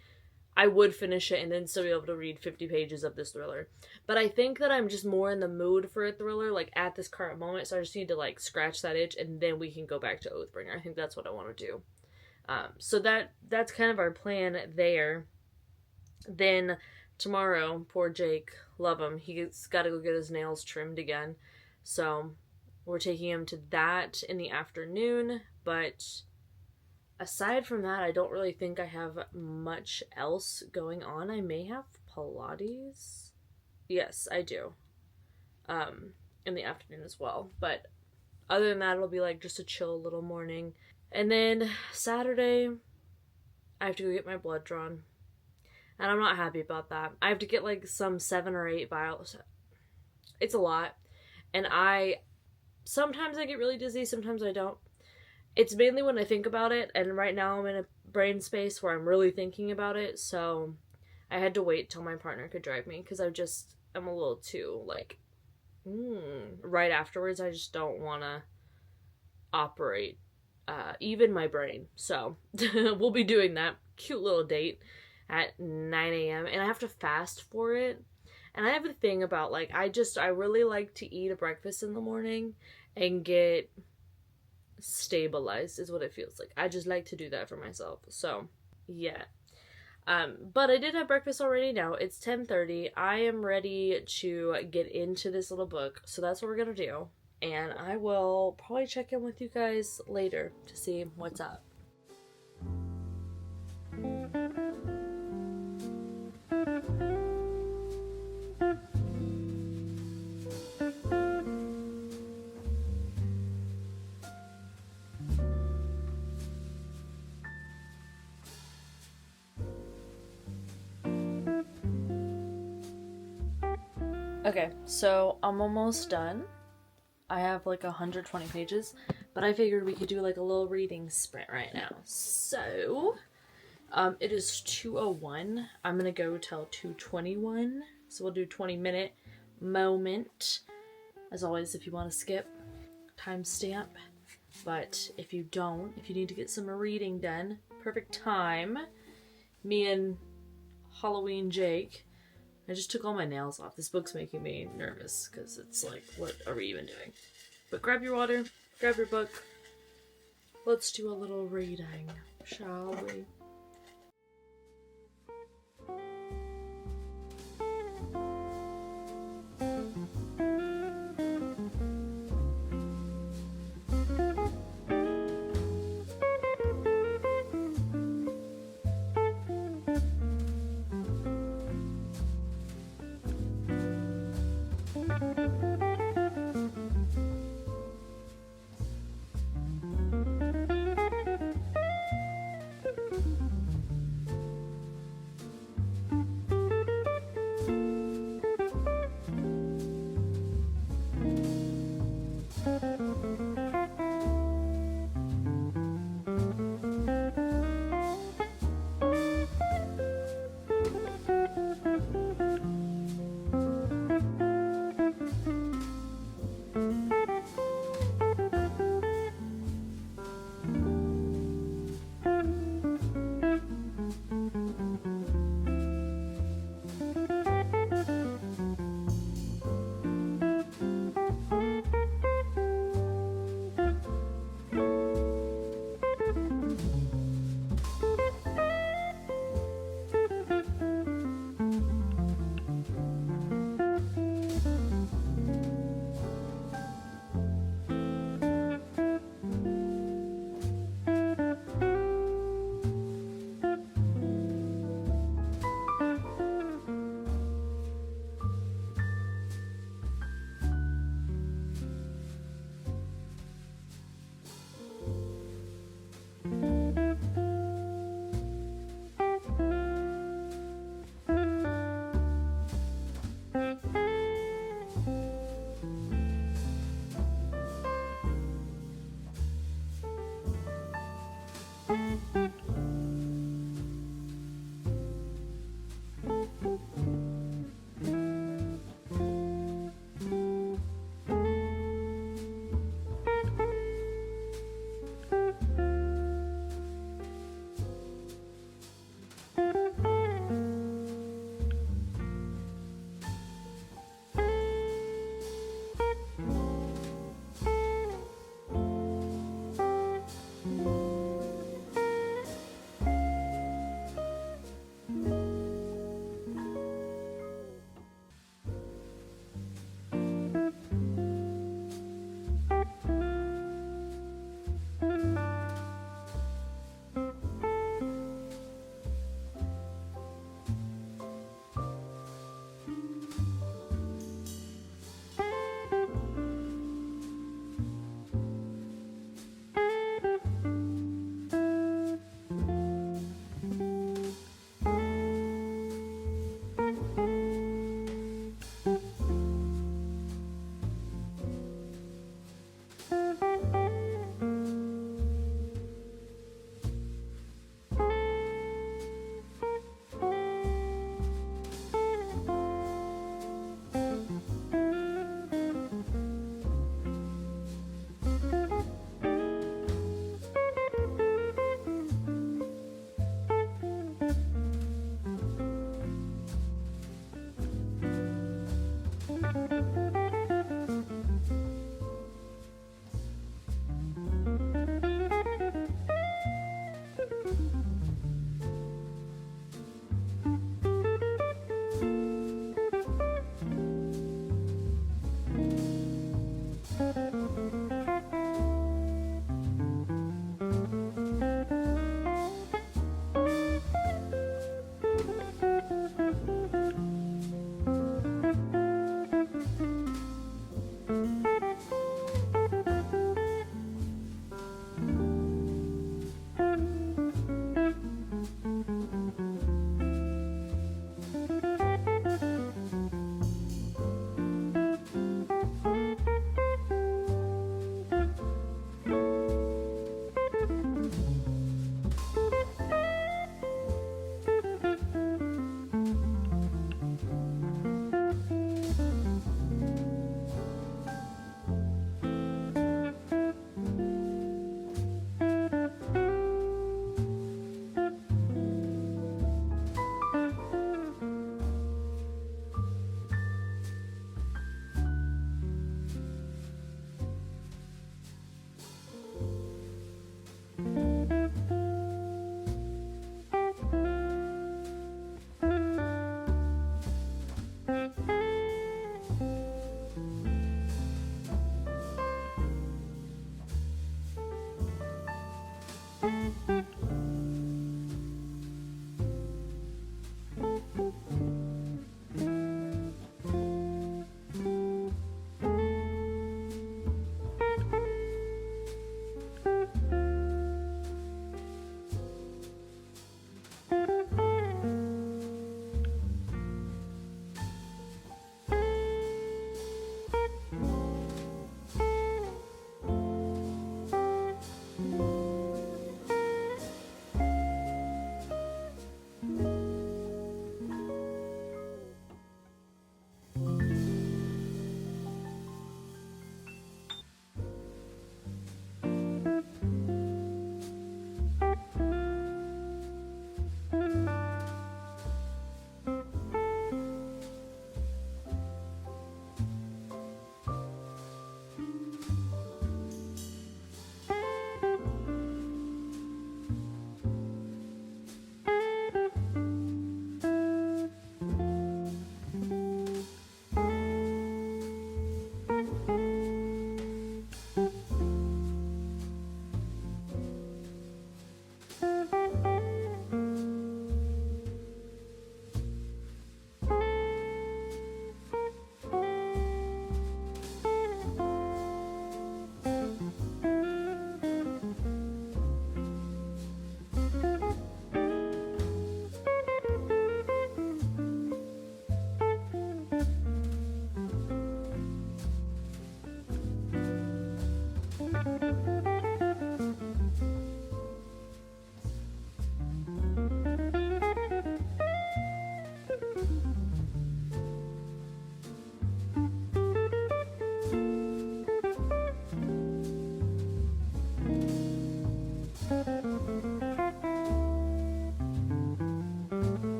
I would finish it and then still be able to read 50 pages of this thriller. But I think that I'm just more in the mood for a thriller, like, at this current moment, so I just need to, like, scratch that itch, and then we can go back to Oathbringer. I think that's what I want to do. So that's kind of our plan there. Then tomorrow, poor Jake, love him, he's got to go get his nails trimmed again. So we're taking him to that in the afternoon, but aside from that, I don't really think I have much else going on. I may have Pilates. Yes, I do. In the afternoon as well. But other than that, it'll be like just a chill little morning. And then Saturday, I have to go get my blood drawn. And I'm not happy about that. I have to get like some 7 or 8 vials. It's a lot. And sometimes I get really dizzy, sometimes I don't. It's mainly when I think about it, and right now I'm in a brain space where I'm really thinking about it, so I had to wait till my partner could drive me, because I'm a little too, like, right afterwards, I just don't want to operate, even my brain, so we'll be doing that cute little date at 9 a.m., and I have to fast for it, and I have a thing about, like, I really like to eat a breakfast in the morning and get stabilized, is what it feels like. I just like to do that for myself. So yeah, but I did have breakfast already. Now it's 10:30. I am ready to get into this little book, so that's what we're gonna do, and I will probably check in with you guys later to see what's up. Okay, so I'm almost done. I have like 120 pages, but I figured we could do like a little reading sprint right now. So, it is 2:01. I'm gonna go till 2:21. So we'll do 20-minute moment. As always, if you want to skip, timestamp. But if you don't, if you need to get some reading done, perfect time. Me and Halloween Jake. I just took all my nails off. This book's making me nervous because it's like, what are we even doing? But grab your water, grab your book. Let's do a little reading, shall we?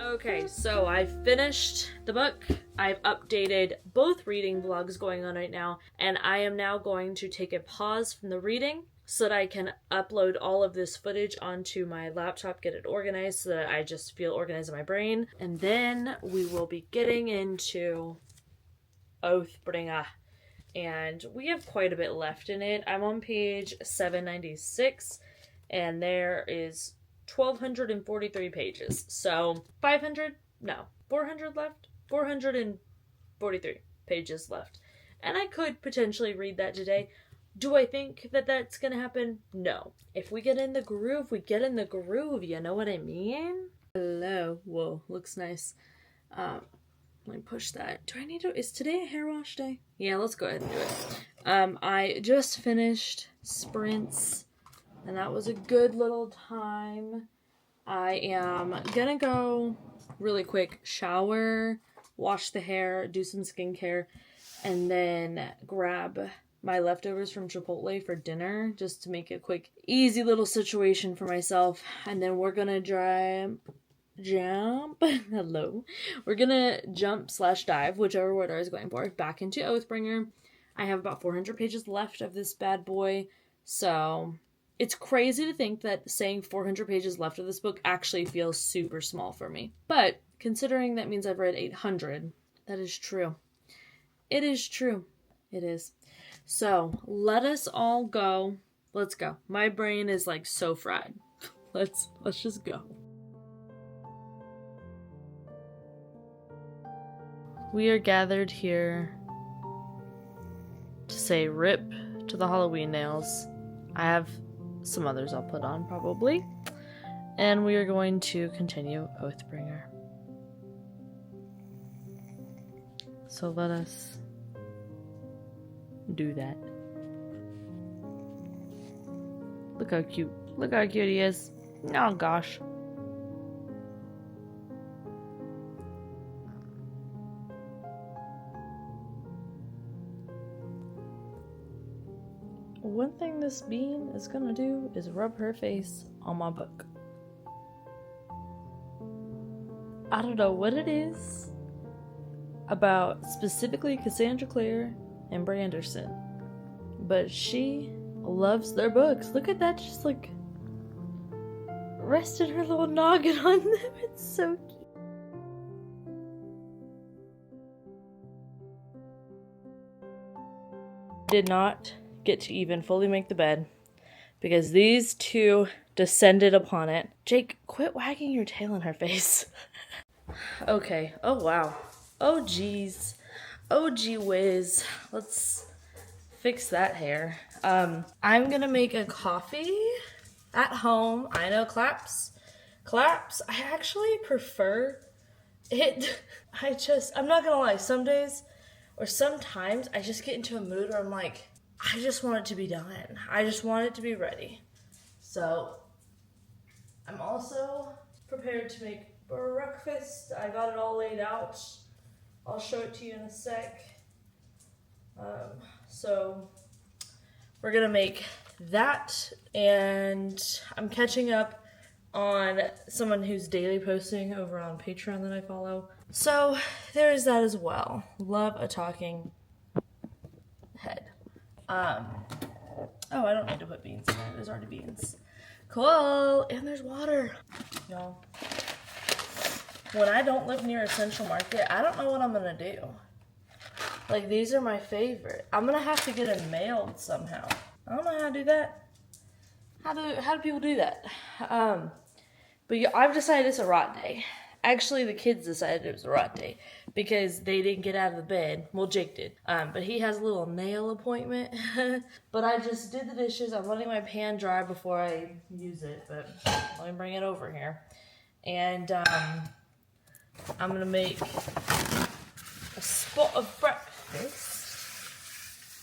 Okay, so I finished the book. I've updated both reading vlogs going on right now, and I am now going to take a pause from the reading so that I can upload all of this footage onto my laptop, get it organized so that I just feel organized in my brain. And then we will be getting into Oathbringer. And we have quite a bit left in it. I'm on page 796, and there is 1,243 pages. So 500? No. 400 left? 443 pages left. And I could potentially read that today. Do I think that that's going to happen? No. If we get in the groove, we get in the groove. You know what I mean? Hello. Whoa, looks nice. Let me push that. Do I need to... Is today a hair wash day? Yeah, let's go ahead and do it. I just finished sprints, and that was a good little time. I am gonna go really quick, shower, wash the hair, do some skincare, and then grab my leftovers from Chipotle for dinner, just to make it a quick, easy little situation for myself. And then we're gonna hello. We're gonna jump/dive, whichever word I was going for, back into Oathbringer. I have about 400 pages left of this bad boy, so It's crazy to think that saying 400 pages left of this book actually feels super small for me. But considering that means I've read 800, that is true. It is true. It is. So let us all go. Let's go. My brain is like so fried. Let's just go. We are gathered here to say rip to the Halloween nails. I have some others I'll put on probably. And we are going to continue Oathbringer. So let us do that. Look how cute. Look how cute he is. Oh gosh. One thing this bean is gonna do is rub her face on my book. I don't know what it is about specifically Cassandra Clare and Branderson, but she loves their books. Look at that, just like rested her little noggin on them. It's so cute. Did not get to even fully make the bed because these two descended upon it. Jake, quit wagging your tail in her face. Okay. Oh wow. Oh geez. Oh gee whiz. Let's fix that hair. I'm gonna make a coffee at home. I know, claps. I actually prefer it. I'm not gonna lie, some days or sometimes I just get into a mood where I'm like, I just want it to be done. I just want it to be ready. So I'm also prepared to make breakfast. I got it all laid out. I'll show it to you in a sec. So we're gonna make that, and I'm catching up on someone who's daily posting over on Patreon that I follow. So there's that as well. Love a talking head. Oh, I don't need to put beans in there. There's already beans. Cool. And there's water. Y'all, when I don't live near a Central Market, I don't know what I'm gonna do. Like, these are my favorite. I'm gonna have to get them mailed somehow. I don't know how to do that. How do people do that? But yeah, I've decided it's a rot day. Actually, the kids decided it was a rot day because they didn't get out of the bed. Well, Jake did. But he has a little nail appointment. But I just did the dishes. I'm letting my pan dry before I use it. But let me bring it over here. And I'm going to make a spot of breakfast.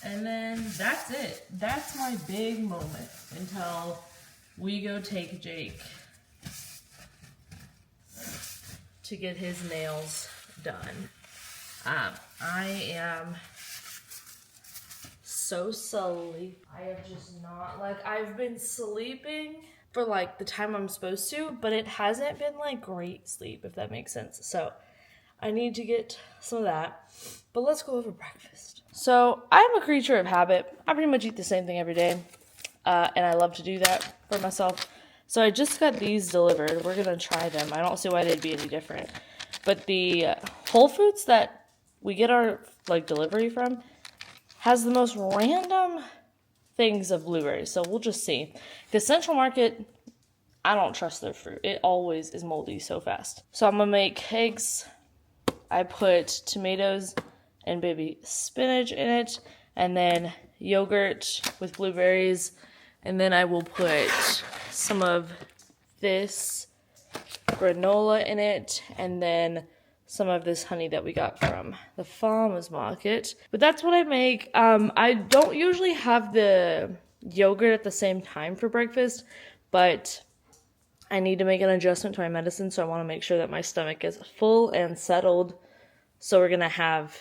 And then that's it. That's my big moment until we go take Jake to get his nails done. I am so sully. I have just not, like, I've been sleeping for like the time I'm supposed to, but it hasn't been like great sleep, if that makes sense. So I need to get some of that. But let's go over breakfast. So I'm a creature of habit. I pretty much eat the same thing every day. And I love to do that for myself. So I just got these delivered. We're going to try them. I don't see why they'd be any different. But the Whole Foods that we get our like delivery from has the most random things of blueberries. So we'll just see. The Central Market, I don't trust their fruit. It always is moldy so fast. So I'm going to make eggs. I put tomatoes and baby spinach in it. And then yogurt with blueberries. And then I will put some of this granola in it, and then some of this honey that we got from the farmer's market. But that's what I make. I don't usually have the yogurt at the same time for breakfast, but I need to make an adjustment to my medicine, so I want to make sure that my stomach is full and settled. So we're going to have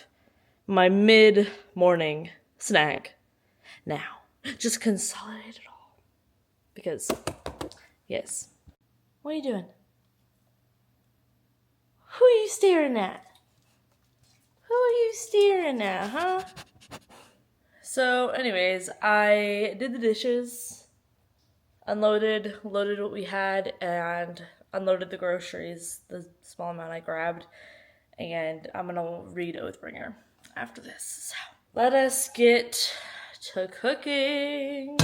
my mid-morning snack now. Just consolidate it all. Because, yes. What are you doing? Who are you staring at? Who are you staring at, huh? So, anyways, I did the dishes. loaded what we had, and unloaded the groceries, the small amount I grabbed, and I'm gonna read Oathbringer after this. So let us get to cooking.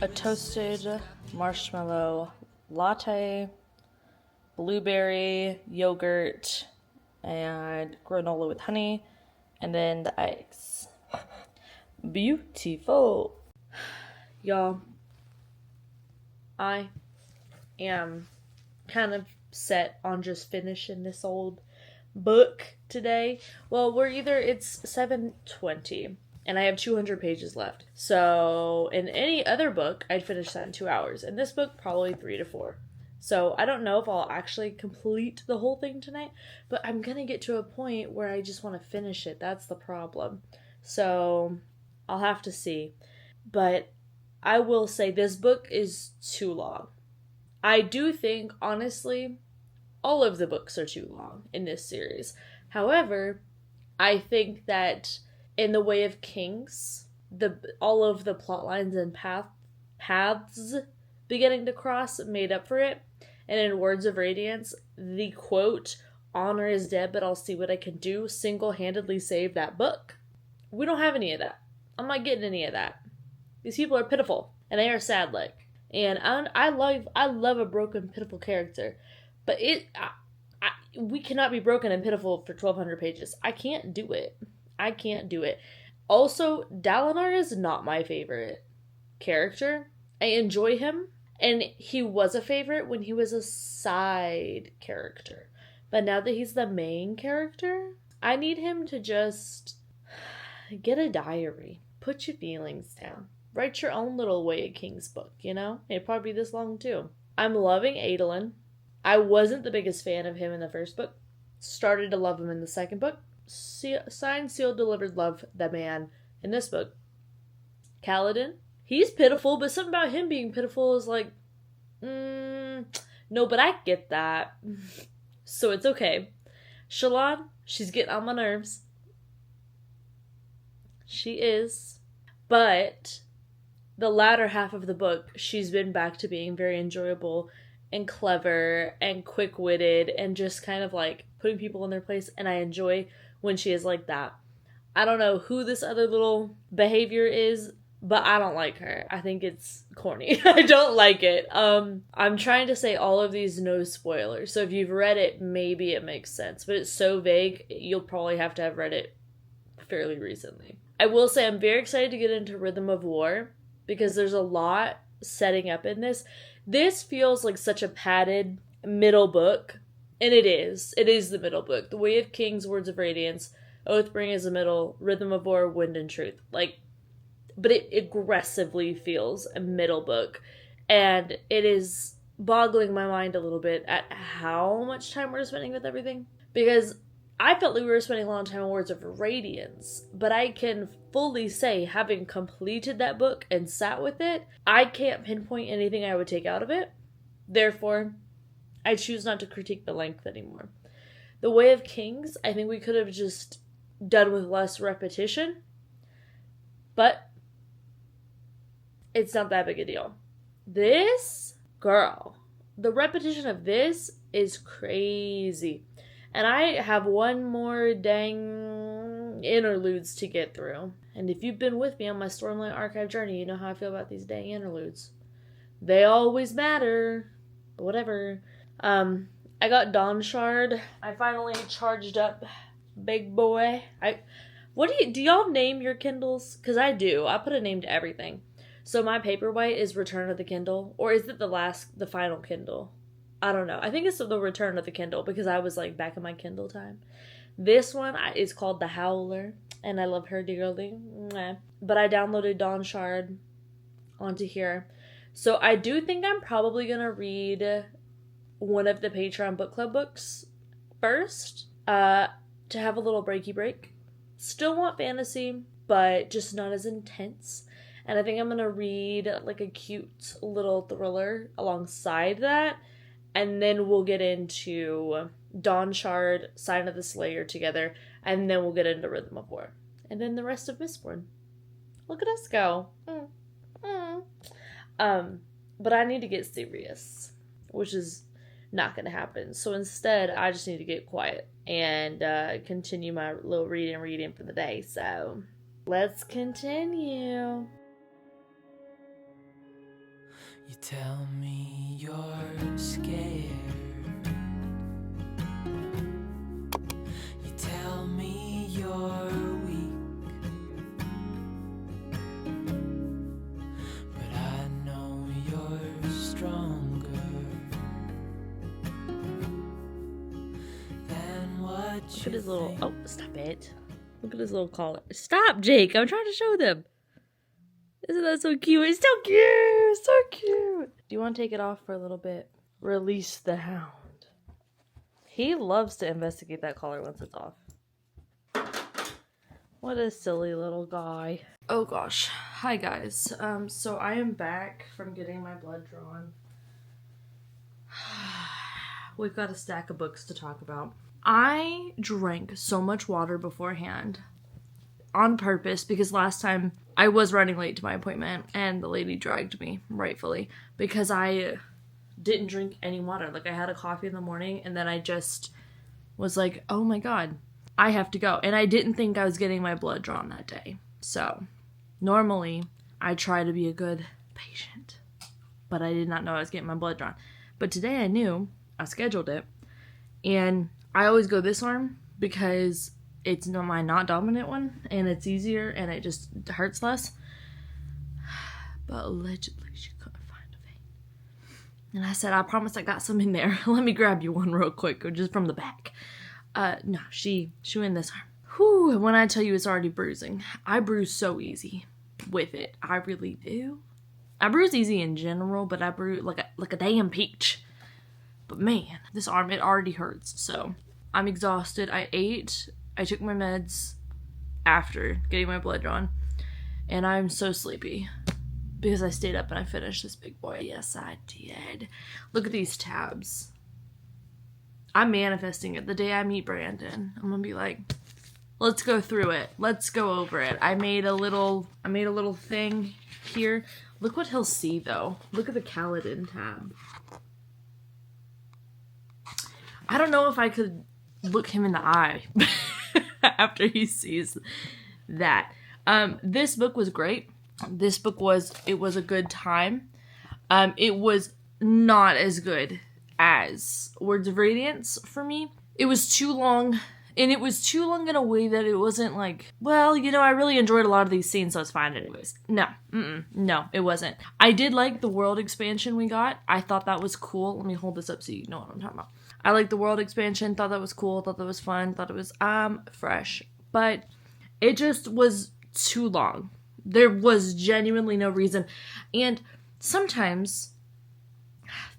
A toasted marshmallow latte, blueberry, yogurt, and granola with honey, and then the eggs. Beautiful. Y'all, I am kind of set on just finishing this old book today. Well, it's 7:20. And I have 200 pages left. So in any other book, I'd finish that in 2 hours. In this book, probably 3 to 4. So I don't know if I'll actually complete the whole thing tonight, but I'm going to get to a point where I just want to finish it. That's the problem. So I'll have to see. But I will say this book is too long. I do think, honestly, all of the books are too long in this series. However, I think that in The Way of Kings, all of the plot lines and paths beginning to cross made up for it. And in Words of Radiance, the quote, "Honor is dead, but I'll see what I can do," single-handedly saved that book. We don't have any of that. I'm not getting any of that. These people are pitiful, and they are sad like. And I love a broken, pitiful character, but we cannot be broken and pitiful for 1,200 pages. I can't do it. Also, Dalinar is not my favorite character. I enjoy him, and he was a favorite when he was a side character. But now that he's the main character, I need him to just get a diary. Put your feelings down. Write your own little Way of Kings book, you know? It'd probably be this long, too. I'm loving Adolin. I wasn't the biggest fan of him in the first book. Started to love him in the second book. Signed, sealed, delivered, love the man in this book. Kaladin, he's pitiful, but something about him being pitiful is like, no, but I get that. So it's okay. Shallan, she's getting on my nerves. She is. But the latter half of the book, she's been back to being very enjoyable and clever and quick-witted and just kind of like putting people in their place, and I enjoy when she is like that. I don't know who this other little behavior is, but I don't like her. I think it's corny. I don't like it. I'm trying to say all of these no spoilers, so if you've read it, maybe it makes sense, but it's so vague, you'll probably have to have read it fairly recently. I will say I'm very excited to get into Rhythm of War, because there's a lot setting up in this. This feels like such a padded middle book, and it is. It is the middle book. The Way of Kings, Words of Radiance, Oathbringer is the middle, Rhythm of War, Wind and Truth. But it aggressively feels a middle book, and it is boggling my mind a little bit at how much time we're spending with everything, because I felt like we were spending a long time on Words of Radiance, but I can fully say, having completed that book and sat with it, I can't pinpoint anything I would take out of it. Therefore, I choose not to critique the length anymore. The Way of Kings, I think we could have just done with less repetition, but it's not that big a deal. This, girl, the repetition of this is crazy. And I have one more dang interludes to get through. And if you've been with me on my Stormlight Archive journey, you know how I feel about these dang interludes. They always matter. But whatever. I got Dawn Shard. I finally charged up Big Boy. Do y'all name your Kindles? Because I do. I put a name to everything. So my Paperwhite is Return of the Kindle. Or is it the final Kindle? I don't know. I think it's the Return of the Kindle because I was like back in my Kindle time. This one is called The Howler, and I love her dearly. But I downloaded Dawn Shard onto here. So I do think I'm probably going to read one of the Patreon book club books first to have a little breaky break. Still want fantasy, but just not as intense. And I think I'm going to read like a cute little thriller alongside that. And then we'll get into Dawn Shard, Sign of the Slayer together. And then we'll get into Rhythm of War. And then the rest of Mistborn. Look at us go. But I need to get serious, which is not going to happen. So instead, I just need to get quiet and continue my little reading for the day. So let's continue. You tell me you're scared. You tell me you're weak. But I know you're stronger than what Look you at his little... think. Oh, stop it. Look at his little collar. Stop, Jake. I'm trying to show them. Isn't that so cute? It's so cute! So cute! Do you want to take it off for a little bit? Release the hound. He loves to investigate that collar once it's off. What a silly little guy. Oh gosh. Hi guys. So I am back from getting my blood drawn. We've got a stack of books to talk about. I drank so much water beforehand on purpose because last time I was running late to my appointment and the lady dragged me, rightfully, because I didn't drink any water. Like, I had a coffee in the morning and then I just was like, oh my god, I have to go. And I didn't think I was getting my blood drawn that day. So normally I try to be a good patient, but I did not know I was getting my blood drawn. But today I knew. I scheduled it, and I always go this arm because it's my not dominant one, and it's easier, and it just hurts less. But allegedly, she couldn't find a vein. And I said, I promise I got some in there. Let me grab you one real quick, or just from the back. No, she went in this arm. Whew, when I tell you it's already bruising. I bruise so easy with it. I really do. I bruise easy in general, but I bruise like a damn peach. But man, this arm, it already hurts. So I'm exhausted. I ate. I took my meds after getting my blood drawn. And I'm so sleepy because I stayed up and I finished this big boy. Yes, I did. Look at these tabs. I'm manifesting it. The day I meet Brandon, I'm gonna be like, let's go through it. Let's go over it. I made a little thing here. Look what he'll see though. Look at the Kaladin tab. I don't know if I could look him in the eye after he sees that. This book was great. This book was a good time. It was not as good as Words of Radiance for me. It was too long, and it was too long in a way that it wasn't like, well, you know, I really enjoyed a lot of these scenes, so it's fine anyways. No, it wasn't. I did like the world expansion we got. I thought that was cool. Let me hold this up so you know what I'm talking about. I liked the world expansion, thought that was cool, thought that was fun, thought it was fresh. But it just was too long. There was genuinely no reason. And sometimes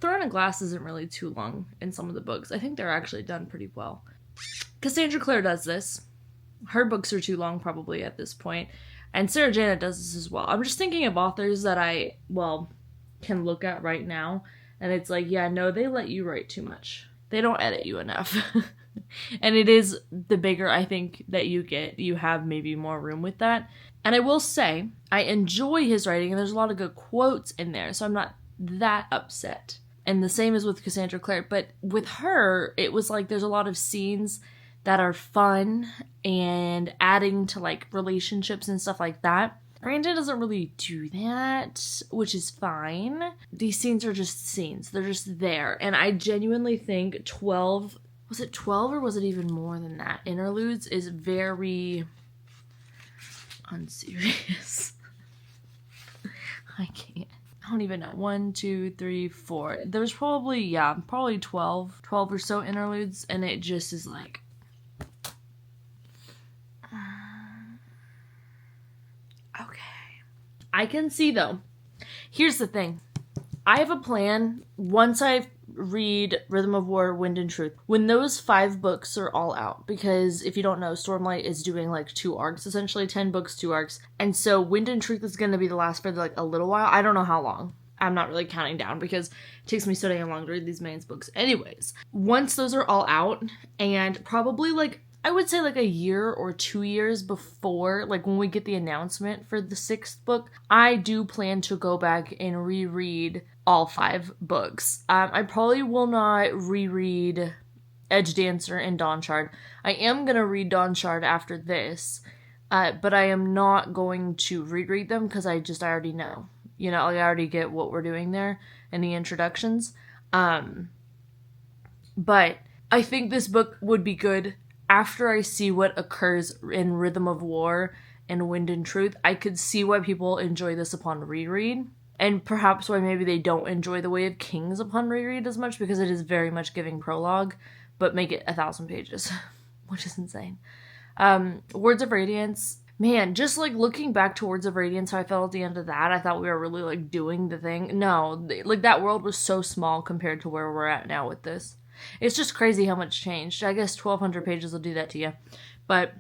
Throne of Glass isn't really too long in some of the books. I think they're actually done pretty well. Cassandra Clare does this. Her books are too long probably at this point. And Sarah Janet does this as well. I'm just thinking of authors that I, can look at right now. And it's like, yeah, no, they let you write too much. They don't edit you enough. And it is the bigger I think that you get, you have maybe more room with that. And I will say, I enjoy his writing, and there's a lot of good quotes in there, so I'm not that upset. And the same as with Cassandra Clare. But with her, it was like there's a lot of scenes that are fun and adding to like relationships and stuff like that. Brandon doesn't really do that, which is fine. These scenes are just scenes. They're just there. And I genuinely think 12, was it 12 or was it even more than that? Interludes is very unserious. I can't. I don't even know. 1, 2, 3, 4. There's probably 12 or so interludes, and it just is like, okay. I can see though. Here's the thing. I have a plan once I read Rhythm of War, Wind and Truth, when those 5 books are all out, because if you don't know, Stormlight is doing like 2 arcs, essentially 10 books, 2 arcs, and so Wind and Truth is going to be the last for like a little while. I don't know how long. I'm not really counting down because it takes me so damn long to read these man's books. Anyways, once those are all out, and probably like, I would say like a year or 2 years before, like when we get the announcement for the 6th book, I do plan to go back and reread all 5 books. I probably will not reread Edge Dancer and Dawn Shard. I am going to read Dawn Shard after this, but I am not going to reread them because I already know. You know, I already get what we're doing there in the introductions. But I think this book would be good after I see what occurs in Rhythm of War and Wind and Truth. I could see why people enjoy this upon reread. And perhaps why maybe they don't enjoy The Way of Kings upon reread as much, because it is very much giving prologue, but make it 1,000 pages, which is insane. Words of Radiance, man, just like looking back to Words of Radiance, how I felt at the end of that, I thought we were really like doing the thing. No, like that world was so small compared to where we're at now with this. It's just crazy how much changed. I guess 1,200 pages will do that to you. But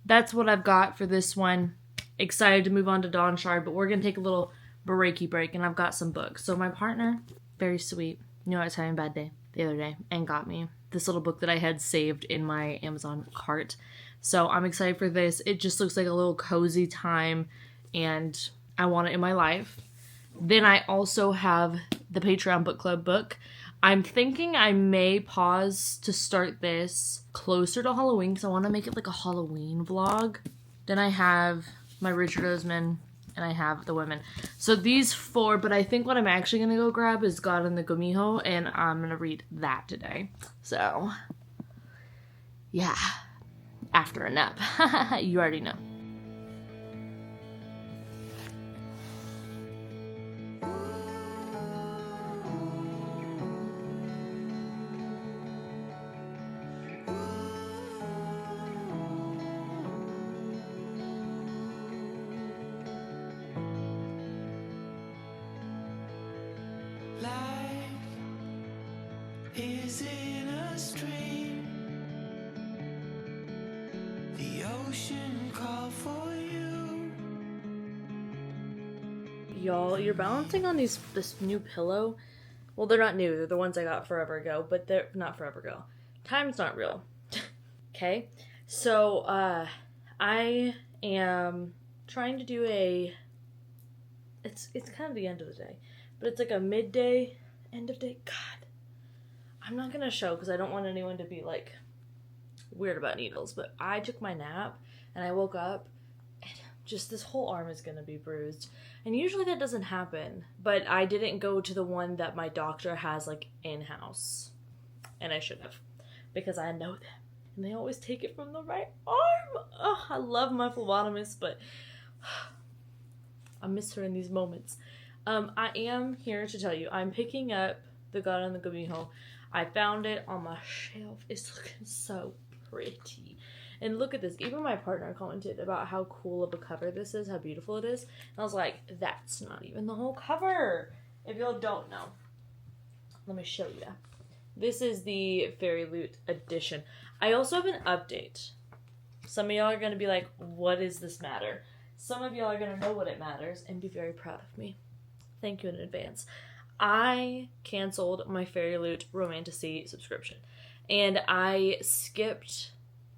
that's what I've got for this one. Excited to move on to Dawn Shard, but we're going to take a little break, and I've got some books. So my partner, very sweet, I was having a bad day the other day, and got me this little book that I had saved in my Amazon cart. So I'm excited for this. It just looks like a little cozy time, and I want it in my life. Then I also have the Patreon book club book. I'm thinking I may pause to start this closer to Halloween because I want to make it like a Halloween vlog. Then I have my Richard Osman, and I have the women. So these 4, but I think what I'm actually going to go grab is God and The Gumiho, and I'm going to read that today. So, yeah. After a nap. You already know. Is in a stream. The ocean called for you. Y'all, you're balancing on this new pillow. Well, they're not new. They're the ones I got forever ago, but they're not forever ago. Time's not real. Okay? So, I am trying to do it's kind of the end of the day, but it's like a midday, end of day. God. I'm not going to show because I don't want anyone to be like weird about needles, but I took my nap and I woke up and just this whole arm is going to be bruised. And usually that doesn't happen, but I didn't go to the one that my doctor has like in-house, and I should have, because I know them and they always take it from the right arm. Oh, I love my phlebotomist, but I miss her in these moments. I am here to tell you I'm picking up the God and The Gumiho. I found it on my shelf. It's looking so pretty. And look at this. Even my partner commented about how cool of a cover this is, how beautiful it is. And I was like, that's not even the whole cover. If y'all don't know, let me show you. This is the Fairy Loot edition. I also have an update. Some of y'all are going to be like, what does this matter? Some of y'all are going to know what it matters and be very proud of me. Thank you in advance. I canceled my Fairy Loot Romantasy subscription. And I skipped,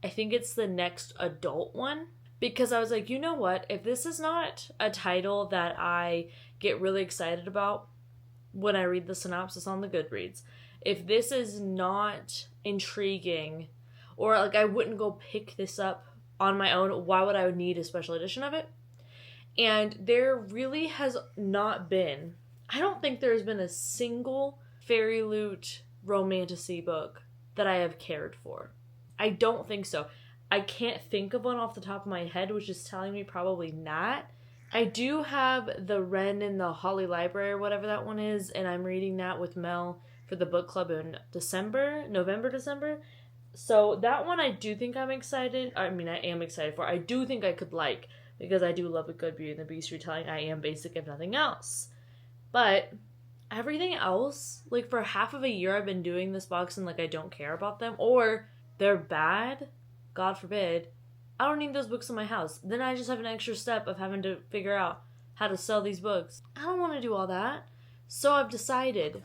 I think it's the next adult one. Because I was like, you know what? If this is not a title that I get really excited about when I read the synopsis on the Goodreads, if this is not intriguing, or like I wouldn't go pick this up on my own, why would I need a special edition of it? And there really has not been, I don't think there's been a single Fairy Loot Romantasy book that I have cared for. I don't think so. I can't think of one off the top of my head, which is telling me probably not. I do have the Wren and the Holly Library or whatever that one is, and I'm reading that with Mel for the book club in November, December. So that one I do think I'm excited. I mean, I am excited for. I do think I could like, because I do love a good Beauty and the Beast retelling. I am basic if nothing else. But everything else, like for half of a year I've been doing this box and like I don't care about them, or they're bad. God forbid, I don't need those books in my house. Then I just have an extra step of having to figure out how to sell these books. I don't want to do all that. So I've decided,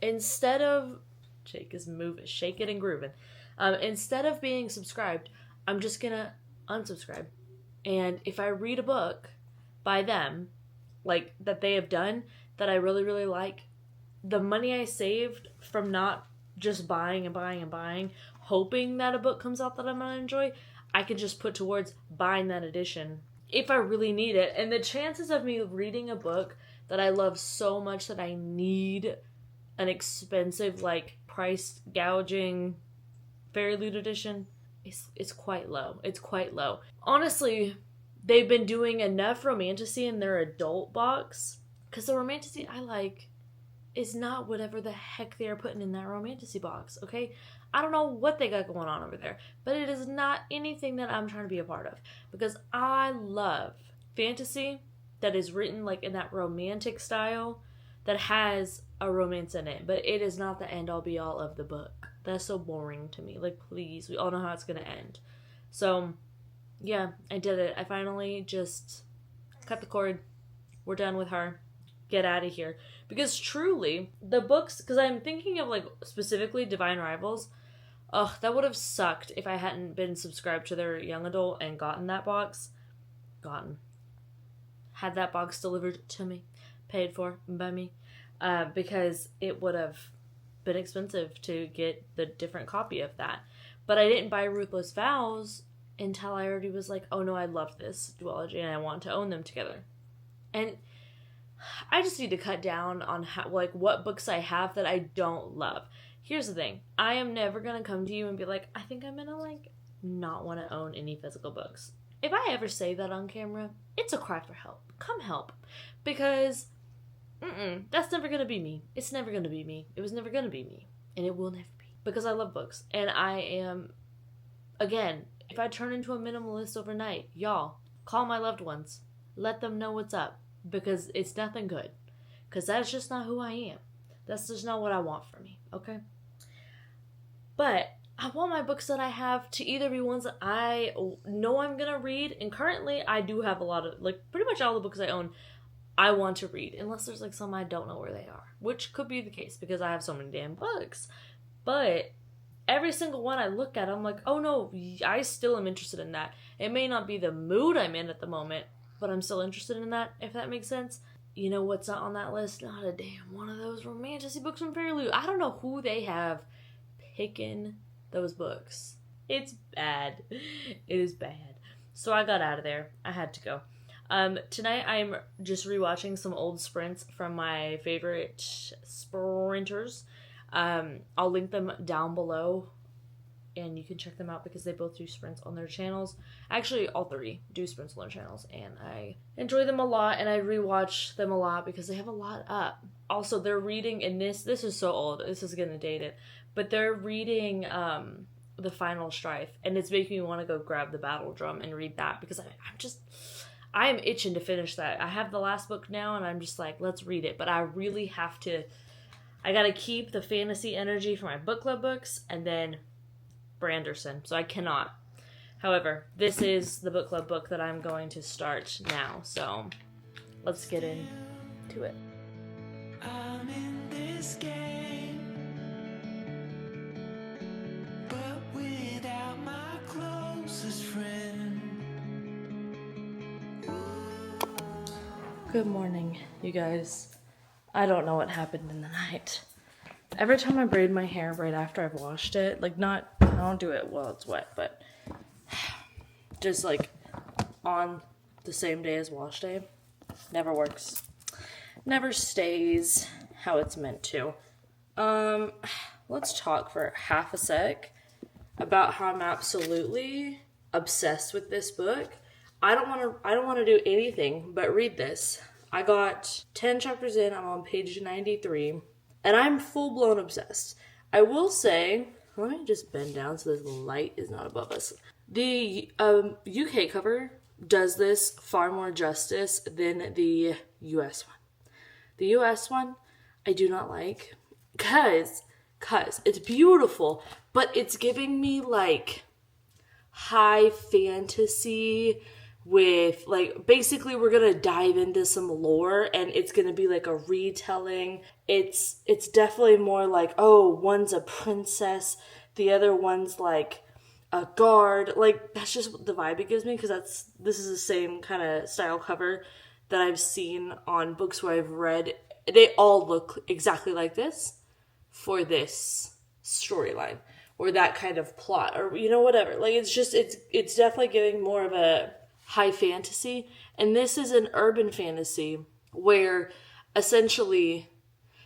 instead of, shake it and grooving. Instead of being subscribed, I'm just gonna unsubscribe. And if I read a book by them, like that they have done, that I really, really like, the money I saved from not just buying, hoping that a book comes out that I'm going to enjoy, I can just put towards buying that edition if I really need it. And the chances of me reading a book that I love so much that I need an expensive, like, price gouging Fairy Loot edition is quite low. It's quite low. Honestly, they've been doing enough Romantasy in their adult box, because the Romantasy I like is not whatever the heck they are putting in that Romantasy box, okay? I don't know what they got going on over there, but it is not anything that I'm trying to be a part of, because I love fantasy that is written like in that romantic style that has a romance in it, but it is not the end-all be-all of the book. That's so boring to me. Like, please, we all know how it's gonna end. So, yeah, I did it. I finally just cut the cord. We're done with her. Get out of here. Because truly, the books, because I'm thinking of like specifically Divine Rivals, that would have sucked if I hadn't been subscribed to their young adult and gotten that box. Had that box delivered to me, paid for by me, because it would have been expensive to get the different copy of that. But I didn't buy Ruthless Vows until I already was like, oh no, I love this duology and I want to own them together. And I just need to cut down on what books I have that I don't love. Here's the thing. I am never going to come to you and be like, I think I'm going to not want to own any physical books. If I ever say that on camera, it's a cry for help. Come help. Because that's never going to be me. It's never going to be me. It was never going to be me. And it will never be. Because I love books. And I am, again, if I turn into a minimalist overnight, y'all, call my loved ones. Let them know what's up. Because it's nothing good. Because that's just not who I am. That's just not what I want for me. Okay? But I want my books that I have to either be ones that I know I'm going to read. And currently, I do have a lot of, pretty much all the books I own, I want to read. Unless there's, some I don't know where they are. Which could be the case because I have so many damn books. But every single one I look at, I'm like, oh no, I still am interested in that. It may not be the mood I'm in at the moment, but I'm still interested in that, if that makes sense. You know what's not on that list? Not a damn one of those Romantasy books from Fairy Loot. I don't know who they have picking those books. It's bad. It is bad. So I got out of there. I had to go. Tonight I'm just rewatching some old sprints from my favorite sprinters. I'll link them down below. And you can check them out because they both do sprints on their channels. Actually, all three do sprints on their channels. And I enjoy them a lot. And I rewatch them a lot because they have a lot up. Also, they're reading in this is so old. This is getting dated. But they're reading The Final Strife. And it's making me want to go grab the Battle Drum and read that. Because I am itching to finish that. I have the last book now. And I'm just like, let's read it. But I really have to I gotta keep the fantasy energy for my book club books and then Branderson. So I cannot. However, this is the book club book that I'm going to start now. So let's get into it. I'm in this game, but without my closest friend. Good morning, you guys. I don't know what happened in the night. Every time I braid my hair right after I've washed it, like I don't do it while it's wet, but just like on the same day as wash day, never works. Never stays how it's meant to. Let's talk for half a sec about how I'm absolutely obsessed with this book. I don't want to do anything but read this. I got 10 chapters in. I'm on page 93, and I'm full-blown obsessed. I will say, let me just bend down so this light is not above us. The UK cover does this far more justice than the US one. The US one, I do not like, cause it's beautiful, but it's giving me like high fantasy with like, basically we're gonna dive into some lore and it's gonna be like a retelling. It's definitely more like, oh, one's a princess, the other one's like a guard. Like, that's just the vibe it gives me, because this is the same kind of style cover that I've seen on books where I've read. They all look exactly like this for this storyline or that kind of plot, or whatever. Like, it's definitely giving more of a high fantasy, and this is an urban fantasy where essentially,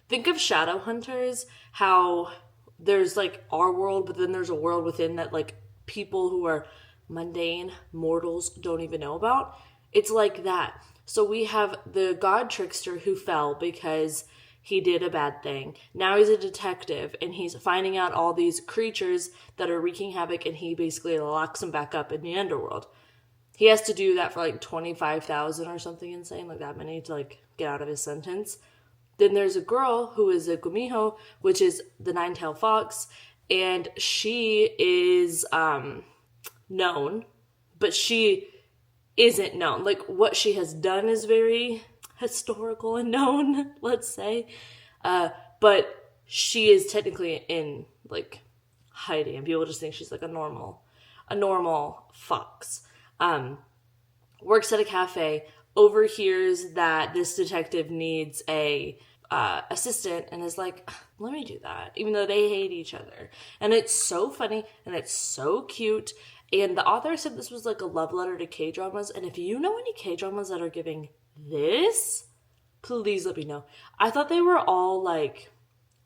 think of Shadowhunters, how there's like our world, but then there's a world within that like people who are mundane mortals don't even know about. It's like that. So we have the god trickster who fell because he did a bad thing. Now he's a detective and he's finding out all these creatures that are wreaking havoc, and he basically locks them back up in the underworld. He has to do that for like 25,000 or something insane, like that many, to like get out of his sentence. Then there's a girl who is a Gumiho, which is the nine-tailed fox, and she is known, but she isn't known. Like, what she has done is very historical and known, let's say, but she is technically in like hiding, and people just think she's like a normal fox. Works at a cafe, overhears that this detective needs a assistant, and is like, let me do that, even though they hate each other. And it's so funny, and it's so cute. And the author said this was like a love letter to K-dramas, and if you know any K-dramas that are giving this, please let me know. I thought they were all like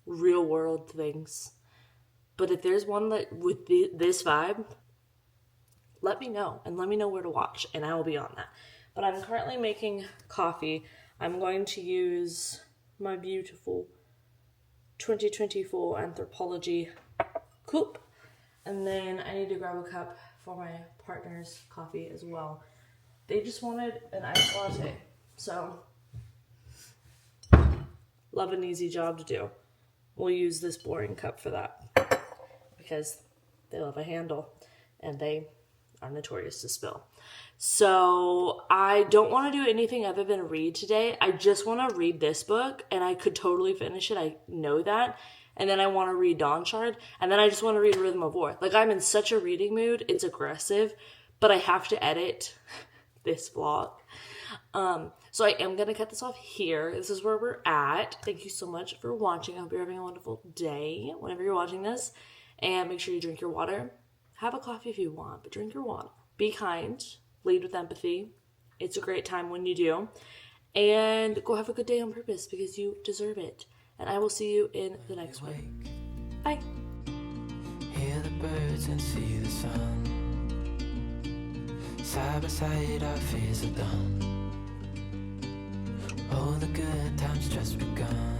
real world things, but if there's one that with this vibe, let me know, and let me know where to watch, and I will be on that. But I'm currently making coffee. I'm going to use my beautiful 2024 Anthropology cup, and then I need to grab a cup for my partner's coffee as well. They just wanted an iced latte, so love an easy job to do. We'll use this boring cup for that because they love a handle and they are notorious to spill. So I don't want to do anything other than read today. I just want to read this book, and I could totally finish it. I know that. And then I want to read Dawn Shard, and then I just want to read Rhythm of War. Like, I'm in such a reading mood. It's aggressive, but I have to edit this vlog. So I am going to cut this off here. This is where we're at. Thank you so much for watching. I hope you're having a wonderful day whenever you're watching this. And make sure you drink your water. Have a coffee if you want, but drink your water. Be kind. Lead with empathy. It's a great time when you do. And go have a good day on purpose, because you deserve it. And I will see you in the next one. Bye. Hear the birds and see the sun. Side by side our fears are done. All the good times just begun.